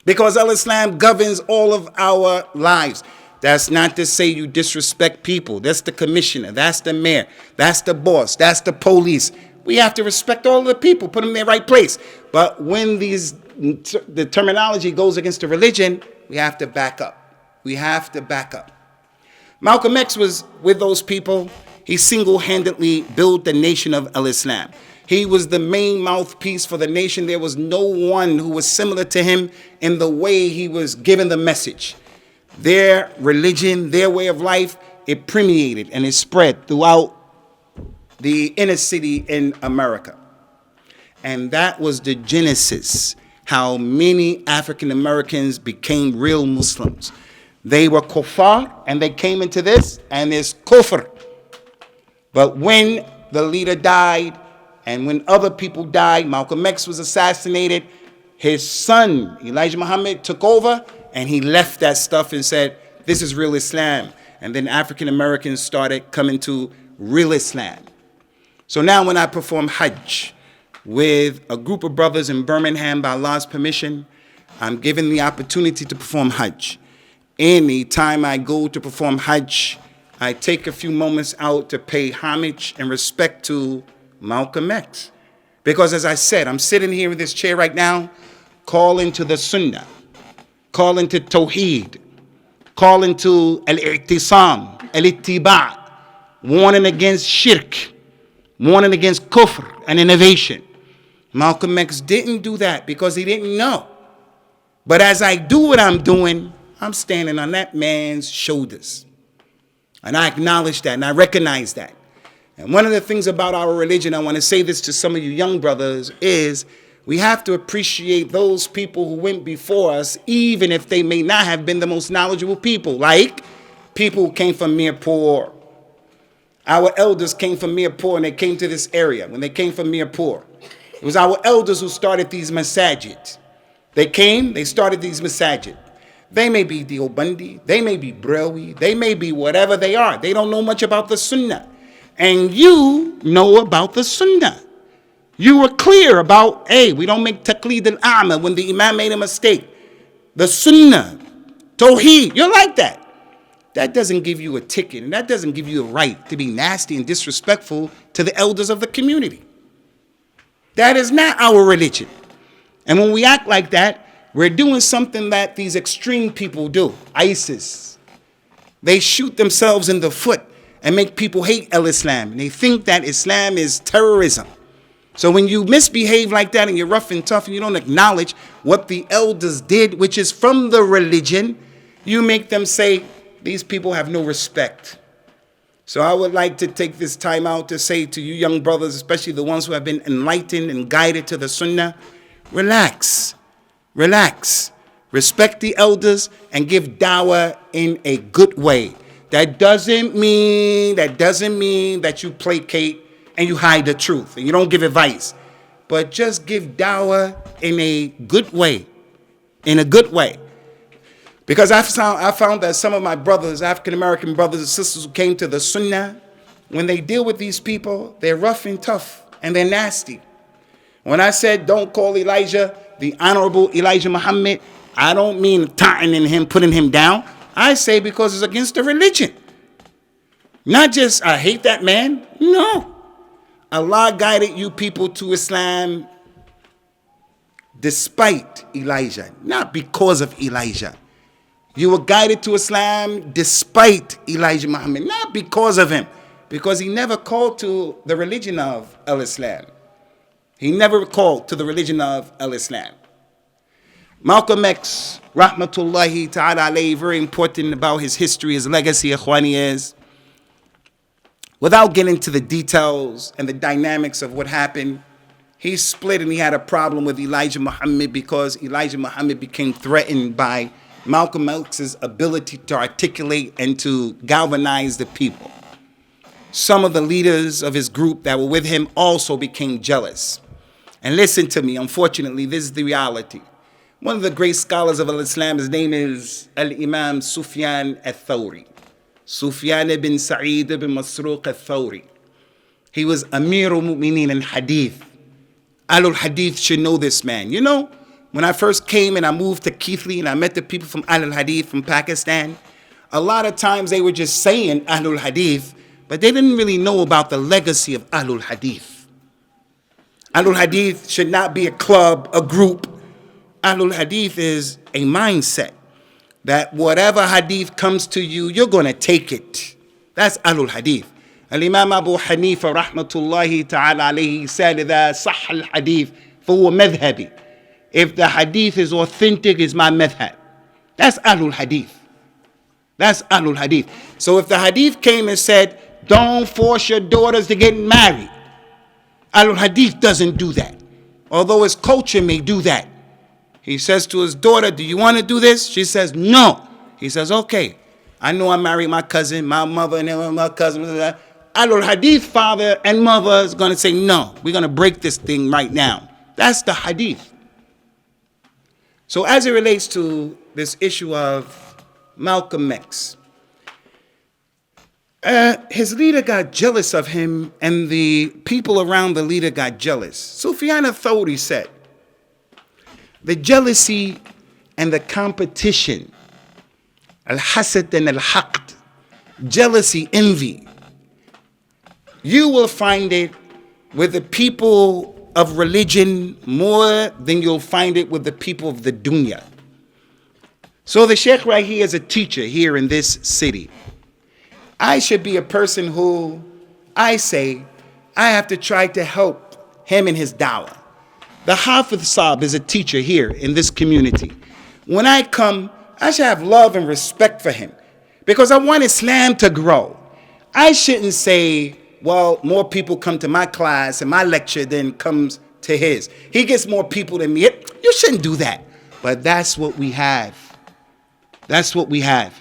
Speaker 2: Because Al-Islam governs all of our lives. That's not to say you disrespect people. That's the commissioner, that's the mayor, that's the boss, that's the police. We have to respect all of the people, put them in their right place. But when the terminology goes against the religion, we have to back up. We have to back up. Malcolm X was with those people. He single-handedly built the nation of Al-Islam. He was the main mouthpiece for the nation. There was no one who was similar to him in the way he was giving the message. Their religion, their way of life, it permeated and it spread throughout the inner city in America. And that was the genesis, how many African Americans became real Muslims. They were kuffar and they came into this, and there's kufr. But when the leader died and when other people died, Malcolm X was assassinated, his son, Elijah Muhammad, took over and he left that stuff and said, this is real Islam. And then African Americans started coming to real Islam. So now when I perform Hajj with a group of brothers in Birmingham by Allah's permission, I'm given the opportunity to perform Hajj. Any time I go to perform Hajj, I take a few moments out to pay homage and respect to Malcolm X. Because as I said, I'm sitting here in this chair right now, calling to the Sunnah, calling to Tawheed, calling to al-i'tisam, al-ittiba', warning against shirk, warning against kufr and innovation. Malcolm X didn't do that because he didn't know. But as I do what I'm doing, I'm standing on that man's shoulders. And I acknowledge that and I recognize that. And one of the things about our religion, I want to say this to some of you young brothers, is We have to appreciate those people who went before us, even if they may not have been the most knowledgeable people. Like people who came from Mirpur. Our elders came from Mirpur and they came to this area. When they came from Mirpur, it was our elders who started these masajid. They came, they started these masajid. They may be Deobandi, they may be Brawi, they may be whatever they are. They don't know much about the Sunnah. And you know about the Sunnah. You were clear about, hey, we don't make taqleed al-a'ma when the imam made a mistake. The Sunnah, Tawheed, you're like that. That doesn't give you a ticket, and that doesn't give you a right to be nasty and disrespectful to the elders of the community. That is not our religion. And when we act like that, we're doing something that these extreme people do. ISIS. They shoot themselves in the foot and make people hate Islam. And they think that Islam is terrorism. So when you misbehave like that and you're rough and tough and you don't acknowledge what the elders did, which is from the religion, you make them say, these people have no respect. So I would like to take this time out to say to you young brothers, especially the ones who have been enlightened and guided to the Sunnah, relax, relax. Respect the elders and give dawah in a good way. That doesn't mean that you placate and you hide the truth and you don't give advice. But just give dawah in a good way. In a good way. Because I found that some of my brothers, African-American brothers and sisters who came to the Sunnah, when they deal with these people, they're rough and tough and they're nasty. When I said don't call Elijah the Honorable Elijah Muhammad, I don't mean tightening him, putting him down. I say because it's against the religion. Not just I hate that man. No. Allah guided you people to Islam despite Elijah, not because of Elijah. You were guided to Islam despite Elijah Muhammad, not because of him, because he never called to the religion of al-Islam. He never called to the religion of al-Islam. Malcolm X, rahmatullahi ta'ala alayhi, very important about his history, his legacy, Ikhwani, is, without getting into the details and the dynamics of what happened, he split and he had a problem with Elijah Muhammad because Elijah Muhammad became threatened by Malcolm X's ability to articulate and to galvanize the people. Some of the leaders of his group that were with him also became jealous. And listen to me, unfortunately, this is the reality. One of the great scholars of Islam, his name is Al-Imam Sufyan al-Thawri. Sufyan ibn Sa'id ibn Masruq al-Thawri. He was Amir al-Mu'mineen in Hadith. Ahlul Hadith should know this man. You know, when I first came and I moved to Keithley and I met the people from Ahlul Hadith from Pakistan, a lot of times they were just saying Ahlul Hadith, but they didn't really know about the legacy of Ahlul Hadith. Ahlul Hadith should not be a club, a group. Ahlul Hadith is a mindset that whatever hadith comes to you, you're going to take it. That's Ahlul Hadith. Al-Imam Abu Hanifa rahmatullahi ta'ala alayhi said, إذا صح الحديث فهو مذهبي. If the hadith is authentic, it's my madhab. That's Ahlul Hadith. That's Ahlul Hadith. So if the hadith came and said, don't force your daughters to get married, Ahlul Hadith doesn't do that. Although his culture may do that. He says to his daughter, do you want to do this? She says, no. He says, okay. I know I married my cousin, my mother, and my cousin. Ahlul Hadith father and mother is going to say, no, we're going to break this thing right now. That's the hadith. So as it relates to this issue of Malcolm X, his leader got jealous of him and the people around the leader got jealous. Sufyan al-Thawri said, the jealousy and the competition, al-hasad and al-haqd, jealousy, envy, you will find it with the people of religion more than you'll find it with the people of the dunya. So the Sheikh right here is a teacher here in this city. I should be a person who I say I have to try to help him in his dawah. The Hafiz Saab is a teacher here in this community. When I come, I should have love and respect for him because I want Islam to grow. I shouldn't say, well, more people come to my class and my lecture than comes to his. He gets more people than me. You shouldn't do that. But that's what we have. That's what we have.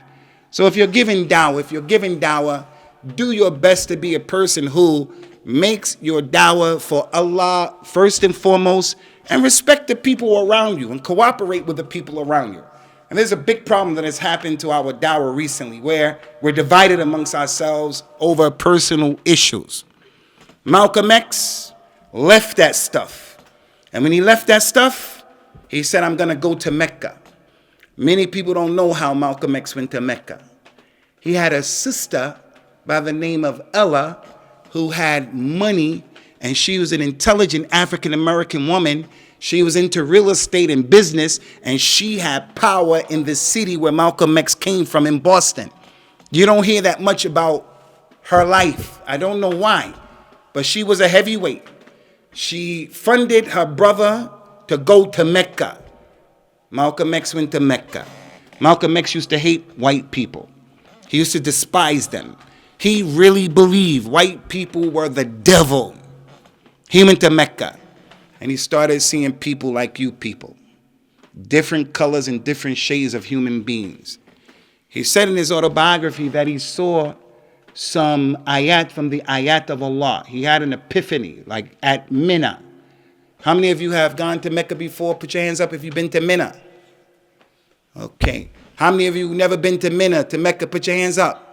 Speaker 2: So if you're giving dawah, do your best to be a person who makes your dawah for Allah first and foremost, and respect the people around you and cooperate with the people around you. And there's a big problem that has happened to our dawah recently, where we're divided amongst ourselves over personal issues. Malcolm X left that stuff. And when he left that stuff, he said, I'm going to go to Mecca. Many people don't know how Malcolm X went to Mecca. He had a sister by the name of Ella who had money, and she was an intelligent African-American woman. She was into real estate and business, and she had power in the city where Malcolm X came from in Boston. You don't hear that much about her life. I don't know why, but she was a heavyweight. She funded her brother to go to Mecca. Malcolm X went to Mecca. Malcolm X used to hate white people. He used to despise them. He really believed white people were the devil. He went to Mecca, and he started seeing people like you people, different colors and different shades of human beings. He said in his autobiography that he saw some ayat from the ayat of Allah. He had an epiphany, like at Mina. How many of you have gone to Mecca before? Put your hands up if you've been to Mina. Okay. How many of you never been to Mina, to Mecca? Put your hands up.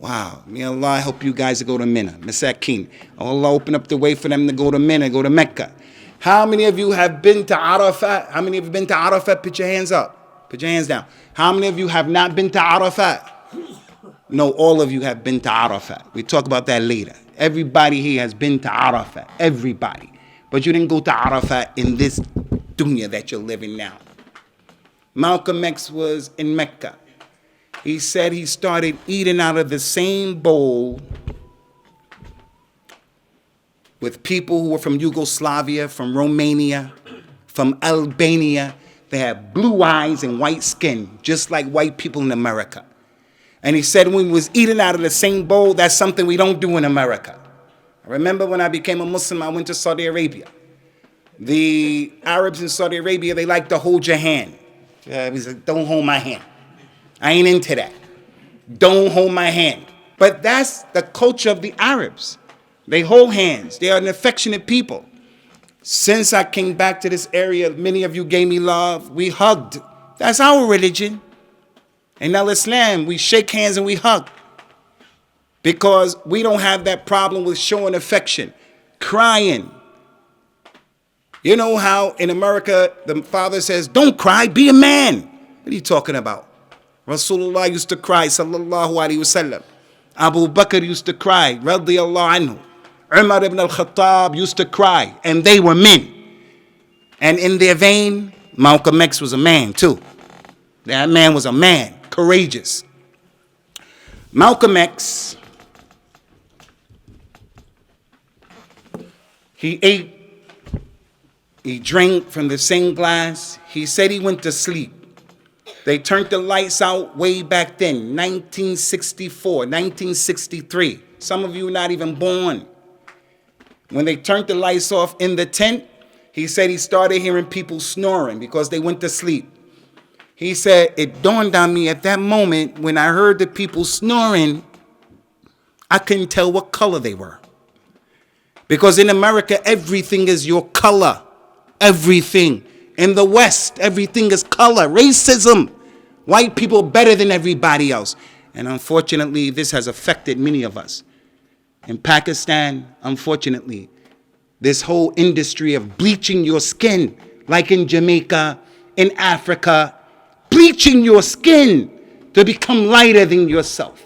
Speaker 2: Wow. May Allah help you guys to go to Mina. Masakin. Allah open up the way for them to go to Mina, go to Mecca. How many of you have been to Arafat? How many of you have been to Arafat? Put your hands up. Put your hands down. How many of you have not been to Arafat? No, all of you have been to Arafat. We talk about that later. Everybody here has been to Arafat. Everybody. But you didn't go to Arafat in this dunya that you're living now. Malcolm X was in Mecca. He said he started eating out of the same bowl with people who were from Yugoslavia, from Romania, from Albania. They had blue eyes and white skin, just like white people in America. And he said when we was eating out of the same bowl, that's something we don't do in America. I remember when I became a Muslim, I went to Saudi Arabia. The Arabs in Saudi Arabia, they like to hold your hand. He said, don't hold my hand. I ain't into that. Don't hold my hand. But that's the culture of the Arabs. They hold hands. They are an affectionate people. Since I came back to this area, many of you gave me love. We hugged. That's our religion. In Al-Islam, we shake hands and we hug. Because we don't have that problem with showing affection. Crying. You know how in America, the father says, don't cry, be a man. What are you talking about? Rasulullah used to cry, sallallahu alaihi wasallam. Abu Bakr used to cry, radiyallahu anhu. Umar ibn al-Khattab used to cry, and they were men. And in their vein, Malcolm X was a man too. That man was a man, courageous. Malcolm X, he ate, he drank from the same glass. He said he went to sleep. They turned the lights out way back then, 1964, 1963. Some of you not even born. When they turned the lights off in the tent, he said he started hearing people snoring because they went to sleep. He said, it dawned on me at that moment when I heard the people snoring, I couldn't tell what color they were. Because in America, everything is your color. Everything. In the West, everything is color. Racism. White people better than everybody else. And unfortunately, this has affected many of us. In Pakistan, unfortunately, this whole industry of bleaching your skin, like in Jamaica, in Africa, bleaching your skin to become lighter than yourself.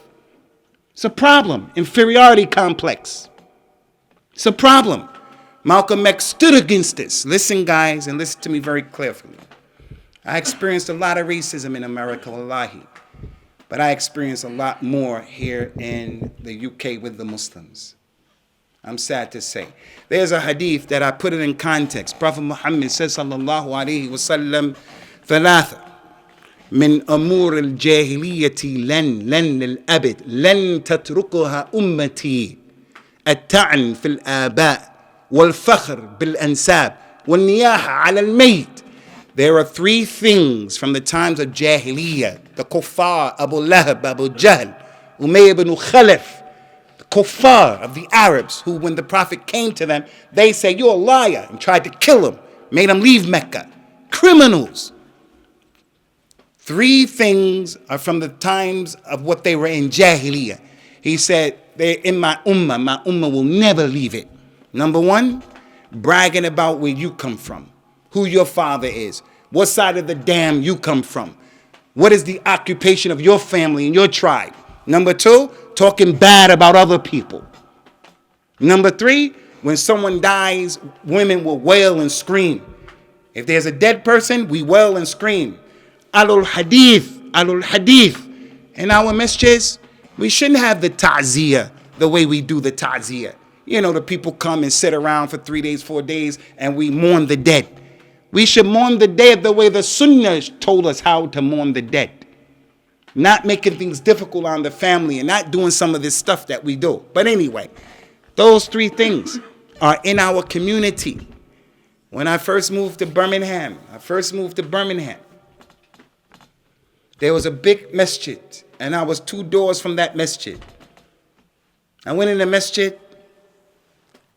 Speaker 2: It's a problem. Inferiority complex. It's a problem. Malcolm X stood against this. Listen, guys, and listen to me very carefully. I experienced a lot of racism in America, wallahi. But I experienced a lot more here in the UK with the Muslims. I'm sad to say. There's a hadith that I put it in context. Prophet Muhammad says, sallallahu alayhi wa sallam, ثلاثة من أمور الجاهلية لن للأبد لن تتركها أمتي التعن في الآباء والفخر بالأنساب والنياحة على الميت. There are three things from the times of Jahiliyyah, the kuffar, Abu Lahab, Abu Jahl, Umayyah ibn Khalaf, the kuffar of the Arabs, who when the Prophet came to them, they said, you're a liar, and tried to kill him, made him leave Mecca. Criminals. Three things are from the times of what they were in Jahiliyyah. He said, they're in my ummah will never leave it. Number one, bragging about where you come from, who your father is, what side of the dam you come from, what is the occupation of your family and your tribe. Number two, talking bad about other people. Number three, when someone dies, women will wail and scream. If there's a dead person, we wail and scream. Alul hadith, alul hadith. In our masjids, we shouldn't have the ta'ziyah the way we do the ta'ziyah. You know, the people come and sit around for 3 days, 4 days, and we mourn the dead. We should mourn the dead the way the Sunnah told us how to mourn the dead. Not making things difficult on the family and not doing some of this stuff that we do. But anyway, those three things are in our community. When I first moved to Birmingham, there was a big masjid, and I was 2 doors from that masjid. I went in the masjid,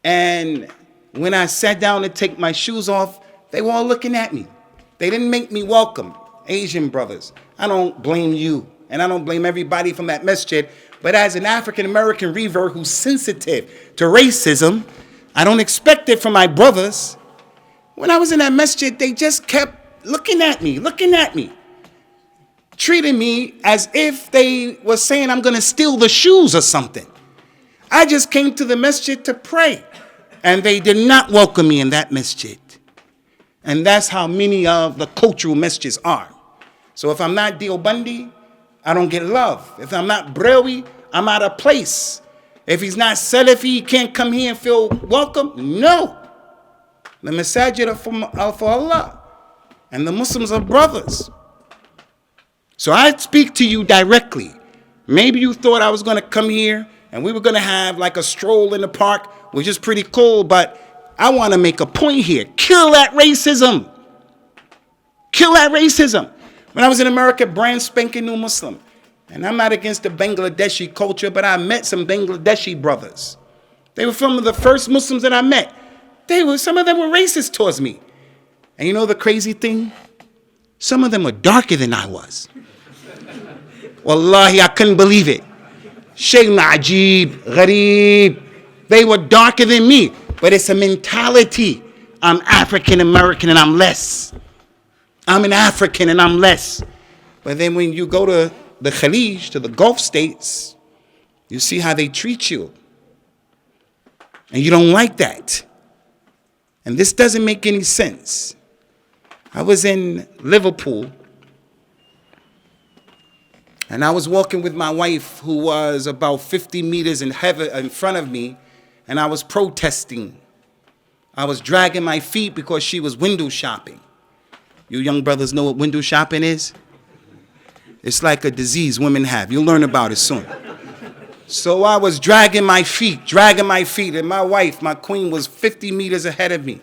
Speaker 2: and when I sat down to take my shoes off, they were all looking at me. They didn't make me welcome. Asian brothers, I don't blame you, and I don't blame everybody from that masjid, but as an African-American revert who's sensitive to racism, I don't expect it from my brothers. When I was in that masjid, they just kept looking at me, treating me as if they were saying I'm going to steal the shoes or something. I just came to the masjid to pray, and they did not welcome me in that masjid. And that's how many of the cultural masjids are. So if I'm not Deobandi, I don't get love. If I'm not Brewi, I'm out of place. If he's not Salafi, he can't come here and feel welcome. No. The masajid are for Allah, and the Muslims are brothers. So I speak to you directly. Maybe you thought I was going to come here and we were going to have like a stroll in the park, which is pretty cool, but I want to make a point here. Kill that racism. Kill that racism. When I was in America, brand spanking new Muslim. And I'm not against the Bangladeshi culture, but I met some Bangladeshi brothers. They were some of the first Muslims that I met. Some of them were racist towards me. And you know the crazy thing? Some of them were darker than I was. Wallahi, I couldn't believe it. Shayna Ajib, Gharib. They were darker than me. But it's a mentality. I'm African American and I'm less. I'm an African and I'm less. But then when you go to the Khalij, to the Gulf states, you see how they treat you. And you don't like that. And this doesn't make any sense. I was in Liverpool, and I was walking with my wife, who was about 50 meters in front of me, and I was protesting. I was dragging my feet because she was window shopping. You young brothers know what window shopping is? It's like a disease women have. You'll learn about it soon. So I was dragging my feet, and my wife, my queen, was 50 meters ahead of me.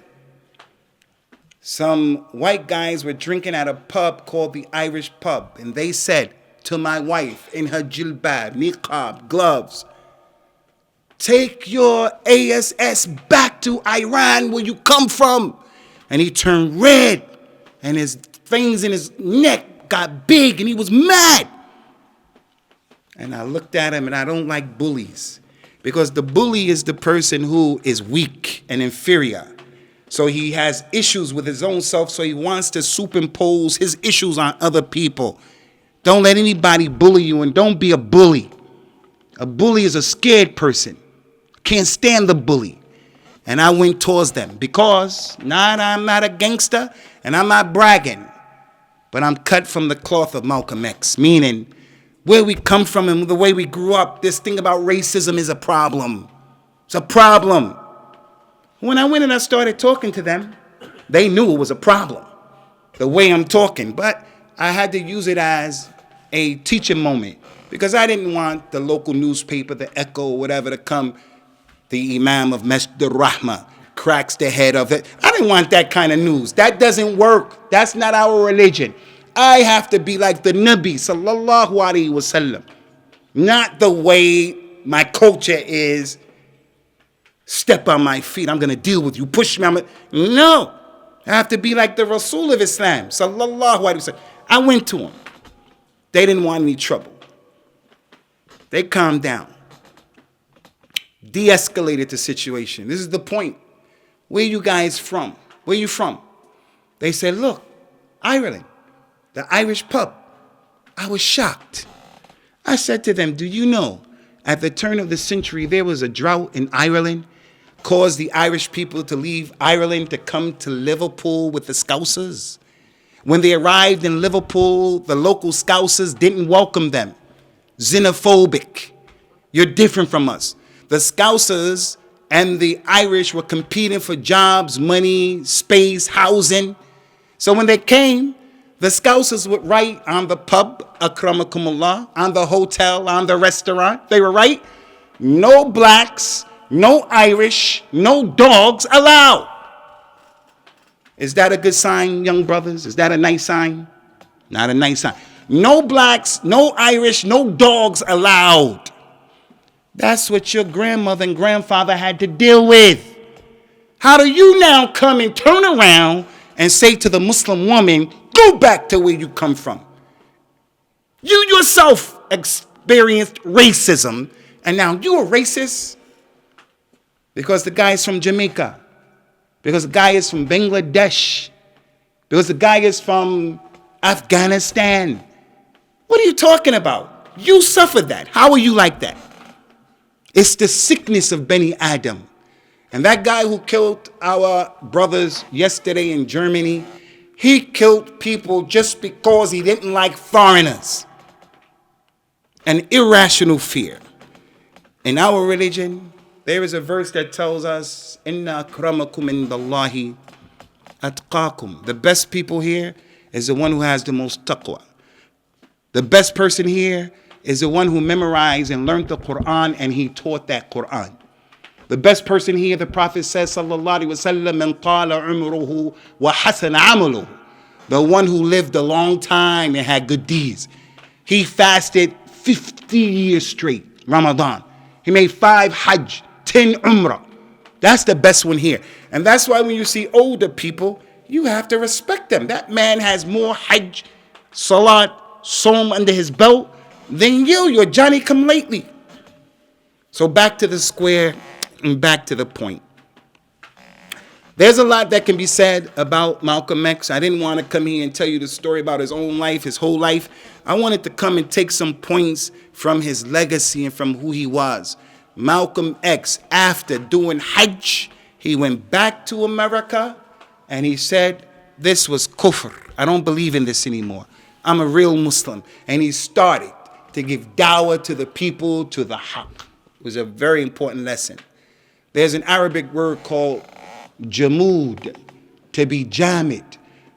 Speaker 2: Some white guys were drinking at a pub called the Irish Pub, and they said to my wife in her jilbab, niqab, gloves, take your ASS back to Iran where you come from. And he turned red, and his veins in his neck got big, and he was mad. And I looked at him, and I don't like bullies, because the bully is the person who is weak and inferior. So he has issues with his own self, so he wants to superimpose his issues on other people. Don't let anybody bully you, and don't be a bully. A bully is a scared person. Can't stand the bully. And I went towards them because I'm not a gangster, and I'm not bragging, but I'm cut from the cloth of Malcolm X, meaning where we come from and the way we grew up, this thing about racism is a problem. It's a problem. When I went and I started talking to them, they knew it was a problem, the way I'm talking. But I had to use it as a teaching moment, because I didn't want the local newspaper, the Echo, or whatever, to come, the Imam of Masjid al-Rahma, cracks the head of it. I didn't want that kind of news. That doesn't work. That's not our religion. I have to be like the Nabi sallallahu alaihi wasallam. Not the way my culture is. Step on my feet. I'm going to deal with you. Push me. No. I have to be like the Rasul of Islam sallallahu alaihi wasallam. I went to him. They didn't want any trouble. They calmed down. De-escalated the situation. This is the point. Where you guys from? Where you from? They said, look, Ireland, the Irish pub. I was shocked. I said to them, do you know, at the turn of the century, there was a drought in Ireland, caused the Irish people to leave Ireland to come to Liverpool with the Scousers. When they arrived in Liverpool, the local Scousers didn't welcome them. Xenophobic. You're different from us. The Scousers and the Irish were competing for jobs, money, space, housing. So when they came, the Scousers would write on the pub, akramakumullah, on the hotel, on the restaurant. They were right. No blacks, no Irish, no dogs allowed. Is that a good sign, young brothers? Is that a nice sign? Not a nice sign. No blacks, no Irish, no dogs allowed. That's what your grandmother and grandfather had to deal with. How do you now come and turn around and say to the Muslim woman, go back to where you come from? You yourself experienced racism, and now you're a racist because the guy is from Jamaica, because the guy is from Bangladesh, because the guy is from Afghanistan. What are you talking about? You suffered that. How are you like that? It's the sickness of Bani Adam. And that guy who killed our brothers yesterday in Germany, he killed people just because he didn't like foreigners. An irrational fear. In our religion, there is a verse that tells us, Inna akramakum indallahi atqakum. The best people here is the one who has the most taqwa. The best person here is the one who memorized and learned the Qur'an and he taught that Qur'an. The best person here, the Prophet says, sallallahu alaihi wasallam, man qala umruhu wa hasan amaluhu. The one who lived a long time and had good deeds. He fasted 50 years straight, Ramadan. He made 5 Hajj, 10 Umrah. That's the best one here. And that's why when you see older people, you have to respect them. That man has more Hajj, Salat, Som under his belt than you. You're Johnny come lately. So back to the square and back to the point. There's a lot that can be said about Malcolm X. I didn't want to come here and tell you the story about his own life, his whole life. I wanted to come and take some points from his legacy and from who he was. Malcolm X, after doing Hajj, he went back to America and he said, this was kufr. I don't believe in this anymore. I'm a real Muslim. And he started to give dawah to the people, to the haqq. It was a very important lesson. There's an Arabic word called jamud, to be jamid.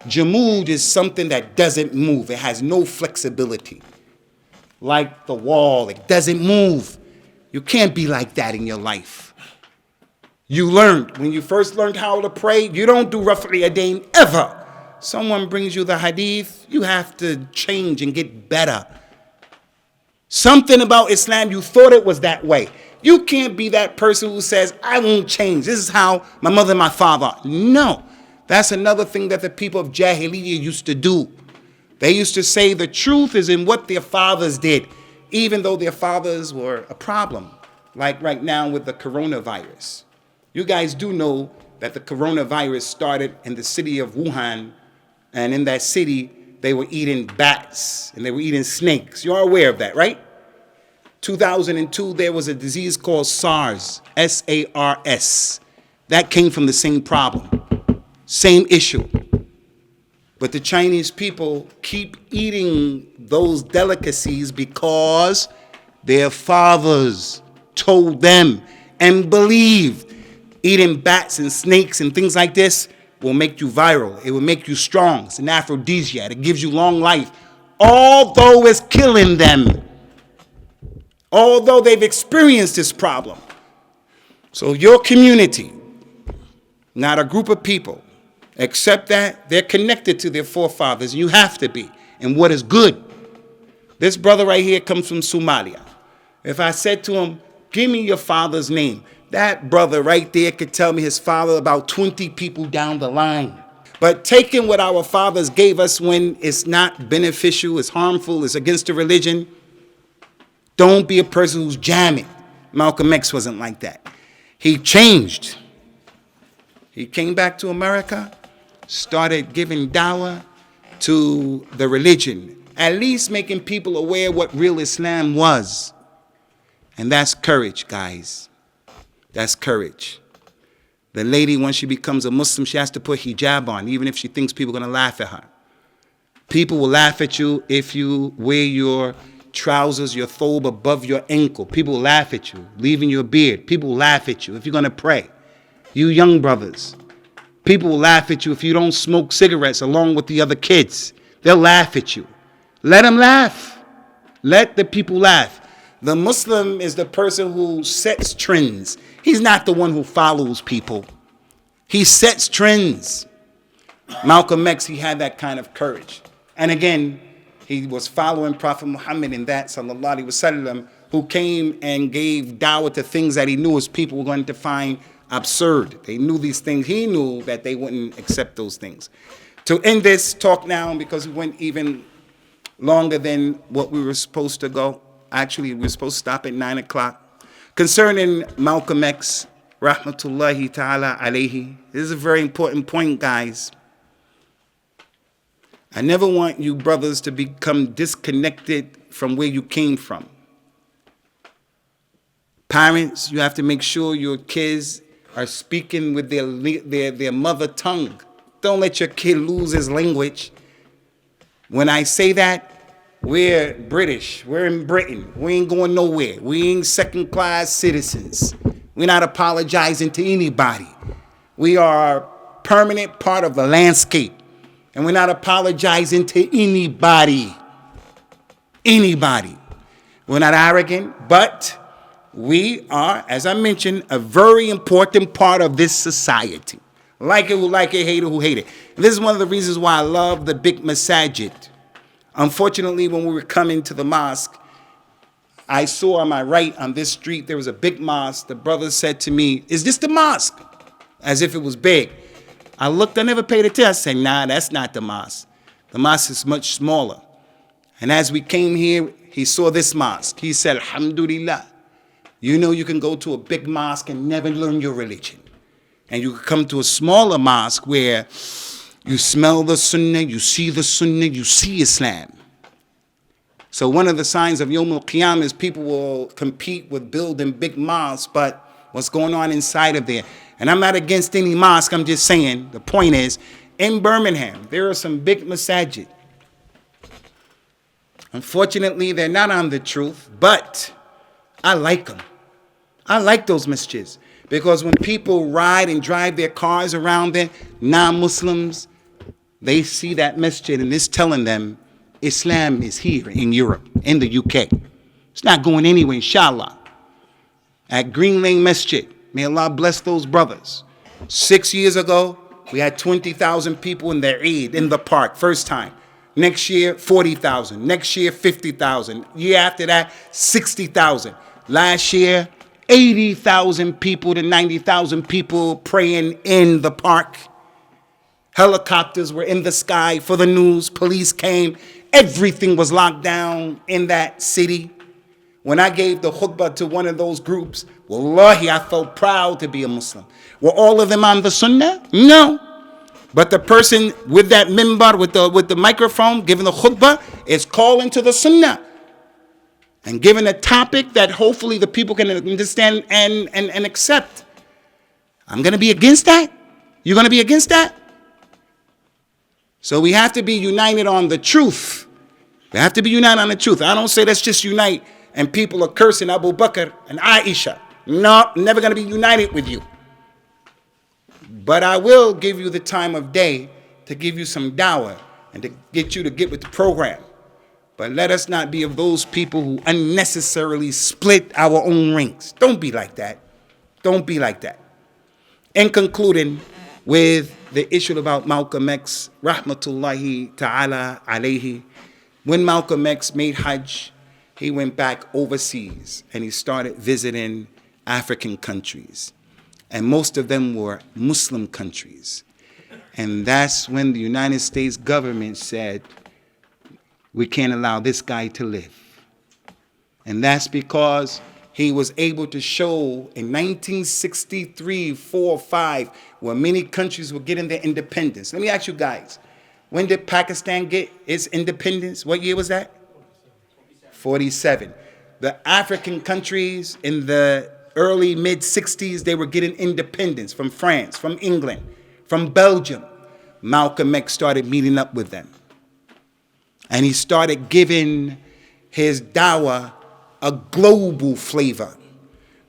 Speaker 2: Jamud is something that doesn't move. It has no flexibility. Like the wall, it doesn't move. You can't be like that in your life. You learned, when you first learned how to pray, you don't do Raf'i Yadayn ever. Someone brings you the hadith, you have to change and get better. Something about Islam, you thought it was that way. You can't be that person who says, I won't change. This is how my mother and my father are. No. That's another thing that the people of Jahiliyyah used to do. They used to say the truth is in what their fathers did, even though their fathers were a problem. Like right now with the coronavirus. You guys do know that the coronavirus started in the city of Wuhan, and in that city, they were eating bats and they were eating snakes. You're aware of that, right? 2002, there was a disease called SARS, S-A-R-S. That came from the same problem, same issue. But the Chinese people keep eating those delicacies because their fathers told them and believed eating bats and snakes and things like this will make you viral. It will make you strong. It's an aphrodisiac. It gives you long life. Although it's killing them. Although they've experienced this problem. So your community, not a group of people, except that they're connected to their forefathers. You have to be. And what is good? This brother right here comes from Somalia. If I said to him, give me your father's name, that brother right there could tell me his father about 20 people down the line. But taking what our fathers gave us when it's not beneficial, it's harmful, it's against the religion, don't be a person who's jamming. Malcolm X wasn't like that. He changed. He came back to America, started giving dawah to the religion, at least making people aware what real Islam was. And that's courage, guys. That's courage. The lady, when she becomes a Muslim, she has to put hijab on, even if she thinks people are going to laugh at her. People will laugh at you if you wear your trousers, your thobe above your ankle. People will laugh at you, leaving your beard. People will laugh at you if you're going to pray. You young brothers, people will laugh at you if you don't smoke cigarettes along with the other kids. They'll laugh at you. Let them laugh. Let the people laugh. The Muslim is the person who sets trends. He's not the one who follows people. He sets trends. Malcolm X, he had that kind of courage. And again, he was following Prophet Muhammad in that, sallallahu alaihi wasallam, who came and gave dawah to things that he knew his people were going to find absurd. They knew these things. He knew that they wouldn't accept those things. To end this talk now, because we went even longer than what we were supposed to go. Actually, we were supposed to stop at 9 o'clock. Concerning Malcolm X, rahmatullahi ta'ala alayhi, this is a very important point, guys. I never want you brothers to become disconnected from where you came from. Parents, you have to make sure your kids are speaking with their mother tongue. Don't let your kid lose his language. When I say that, we're British. We're in Britain. We ain't going nowhere. We ain't second-class citizens. We're not apologizing to anybody. We are a permanent part of the landscape. And we're not apologizing to anybody. Anybody. We're not arrogant, but we are, as I mentioned, a very important part of this society. Like it who like it, hate it who hate it. And this is one of the reasons why I love the big masajid. Unfortunately, when we were coming to the mosque, I saw on my right on this street, there was a big mosque. The brother said to me, is this the mosque? As if it was big. I looked, I never paid attention. I said, nah, that's not the mosque. The mosque is much smaller. And as we came here, he saw this mosque. He said, alhamdulillah. You know you can go to a big mosque and never learn your religion. And you can come to a smaller mosque where you smell the sunnah, you see the sunnah, you see Islam. So one of the signs of Yawm al-Qiyamah is people will compete with building big mosques, but what's going on inside of there? And I'm not against any mosque, I'm just saying, the point is, in Birmingham, there are some big masajid. Unfortunately, they're not on the truth, but I like them. I like those masjids. Because when people ride and drive their cars around there, non-Muslims, they see that masjid and it's telling them Islam is here in Europe, in the UK. It's not going anywhere, inshallah. At Green Lane Masjid, may Allah bless those brothers. 6 years ago, we had 20,000 people in their Eid in the park, first time. Next year, 40,000. Next year, 50,000. Year after that, 60,000. Last year, 80,000 people to 90,000 people praying in the park. Helicopters were in the sky for the news. Police came. Everything was locked down in that city. When I gave the khutbah to one of those groups, wallahi, I felt proud to be a Muslim. Were all of them on the sunnah? No. But the person with that mimbar, with the microphone, giving the khutbah, is calling to the sunnah. And given a topic that hopefully the people can understand and accept. I'm going to be against that? You're going to be against that? So we have to be united on the truth. We have to be united on the truth. I don't say let's just unite and people are cursing Abu Bakr and Aisha. No, I'm never going to be united with you. But I will give you the time of day to give you some dawah and to get you to get with the program. But let us not be of those people who unnecessarily split our own ranks. Don't be like that. Don't be like that. In concluding, with the issue about Malcolm X, rahmatullahi ta'ala alayhi. When Malcolm X made Hajj, he went back overseas and he started visiting African countries. And most of them were Muslim countries. And that's when the United States government said, we can't allow this guy to live. And that's because he was able to show in 1963, 4, 5, where many countries were getting their independence. Let me ask you guys, when did Pakistan get its independence? What year was that? 47. The African countries in the early, mid-60s, they were getting independence from France, from England, from Belgium. Malcolm X started meeting up with them. And he started giving his dawah a global flavor,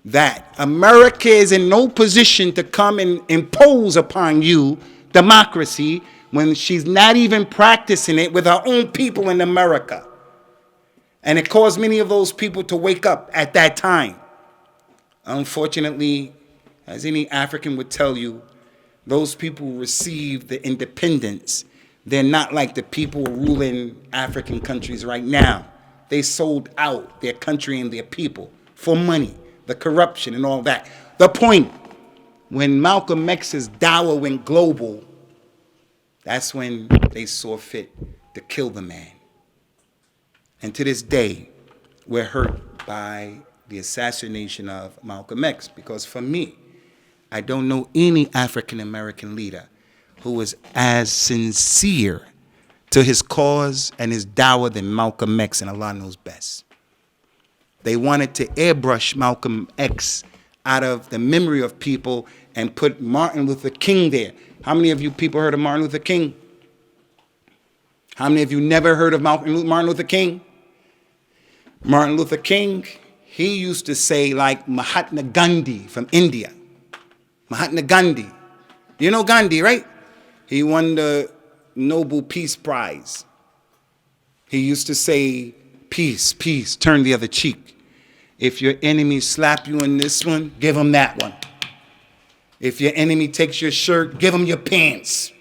Speaker 2: that America is in no position to come and impose upon you democracy when she's not even practicing it with her own people in America. And it caused many of those people to wake up at that time. Unfortunately, as any African would tell you, those people who received the independence, they're not like the people ruling African countries right now. They sold out their country and their people for money, the corruption and all that. The point, when Malcolm X's dawah went global, that's when they saw fit to kill the man. And to this day, we're hurt by the assassination of Malcolm X, because for me, I don't know any African-American leader who was as sincere to his cause and his dawah than Malcolm X, and Allah knows best. They wanted to airbrush Malcolm X out of the memory of people and put Martin Luther King there. How many of you people heard of Martin Luther King? How many of you never heard of Martin Luther King? Martin Luther King, he used to say like Mahatma Gandhi from India. Mahatma Gandhi. You know Gandhi, right? He won the Nobel Peace Prize. He used to say, peace, peace, turn the other cheek. If your enemy slap you in this one, give him that one. If your enemy takes your shirt, give him your pants.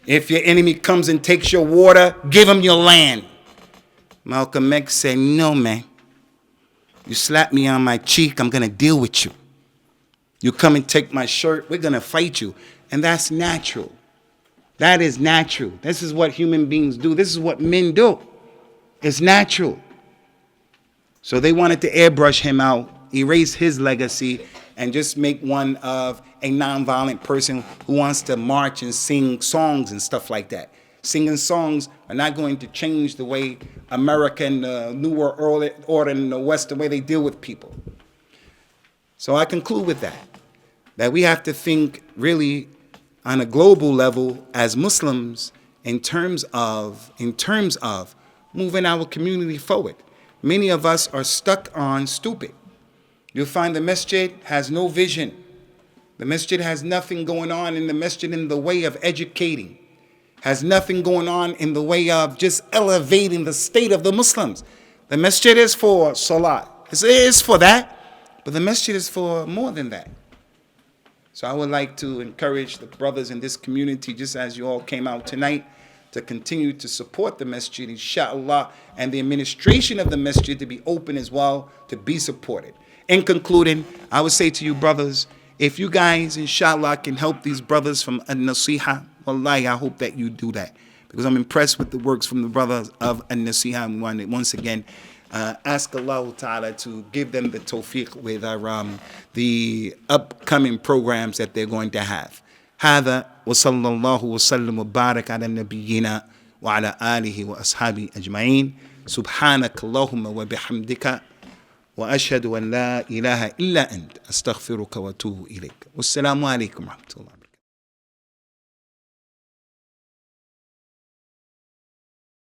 Speaker 2: If your enemy comes and takes your water, give him your land. Malcolm X said, no, man. You slap me on my cheek, I'm going to deal with you. You come and take my shirt, we're going to fight you. And that's natural. That is natural. This is what human beings do. This is what men do. It's natural. So they wanted to airbrush him out, erase his legacy, and just make one of a nonviolent person who wants to march and sing songs and stuff like that. Singing songs are not going to change the way America and the New World Order in the West, the way they deal with people. So I conclude with that we have to think really on a global level as Muslims in terms of moving our community forward. Many of us are stuck on stupid. You'll find the masjid has no vision. The masjid has nothing going on in the masjid in the way of educating. Has nothing going on in the way of just elevating the state of the Muslims. The masjid is for salat. It is for that, but the masjid is for more than that. So I would like to encourage the brothers in this community, just as you all came out tonight, to continue to support the masjid, inshallah, and the administration of the masjid to be open as well, to be supported. In concluding, I would say to you brothers, if you guys, inshallah, can help these brothers from An-Nasiha, wallahi, I hope that you do that. Because I'm impressed with the works from the brothers of An-Nasiha. And once again, ask Allah Ta'ala to give them the tawfiq with the upcoming programs that they're going to have. هذا وصلى الله وسلم وبارك على نبينا وعلى آله وأصحابه أجمعين سبحانك اللهم وبحمدك وأشهد أن لا إله إلا أنت أستغفرك وأتوب إليك والسلام عليكم ورحمة الله.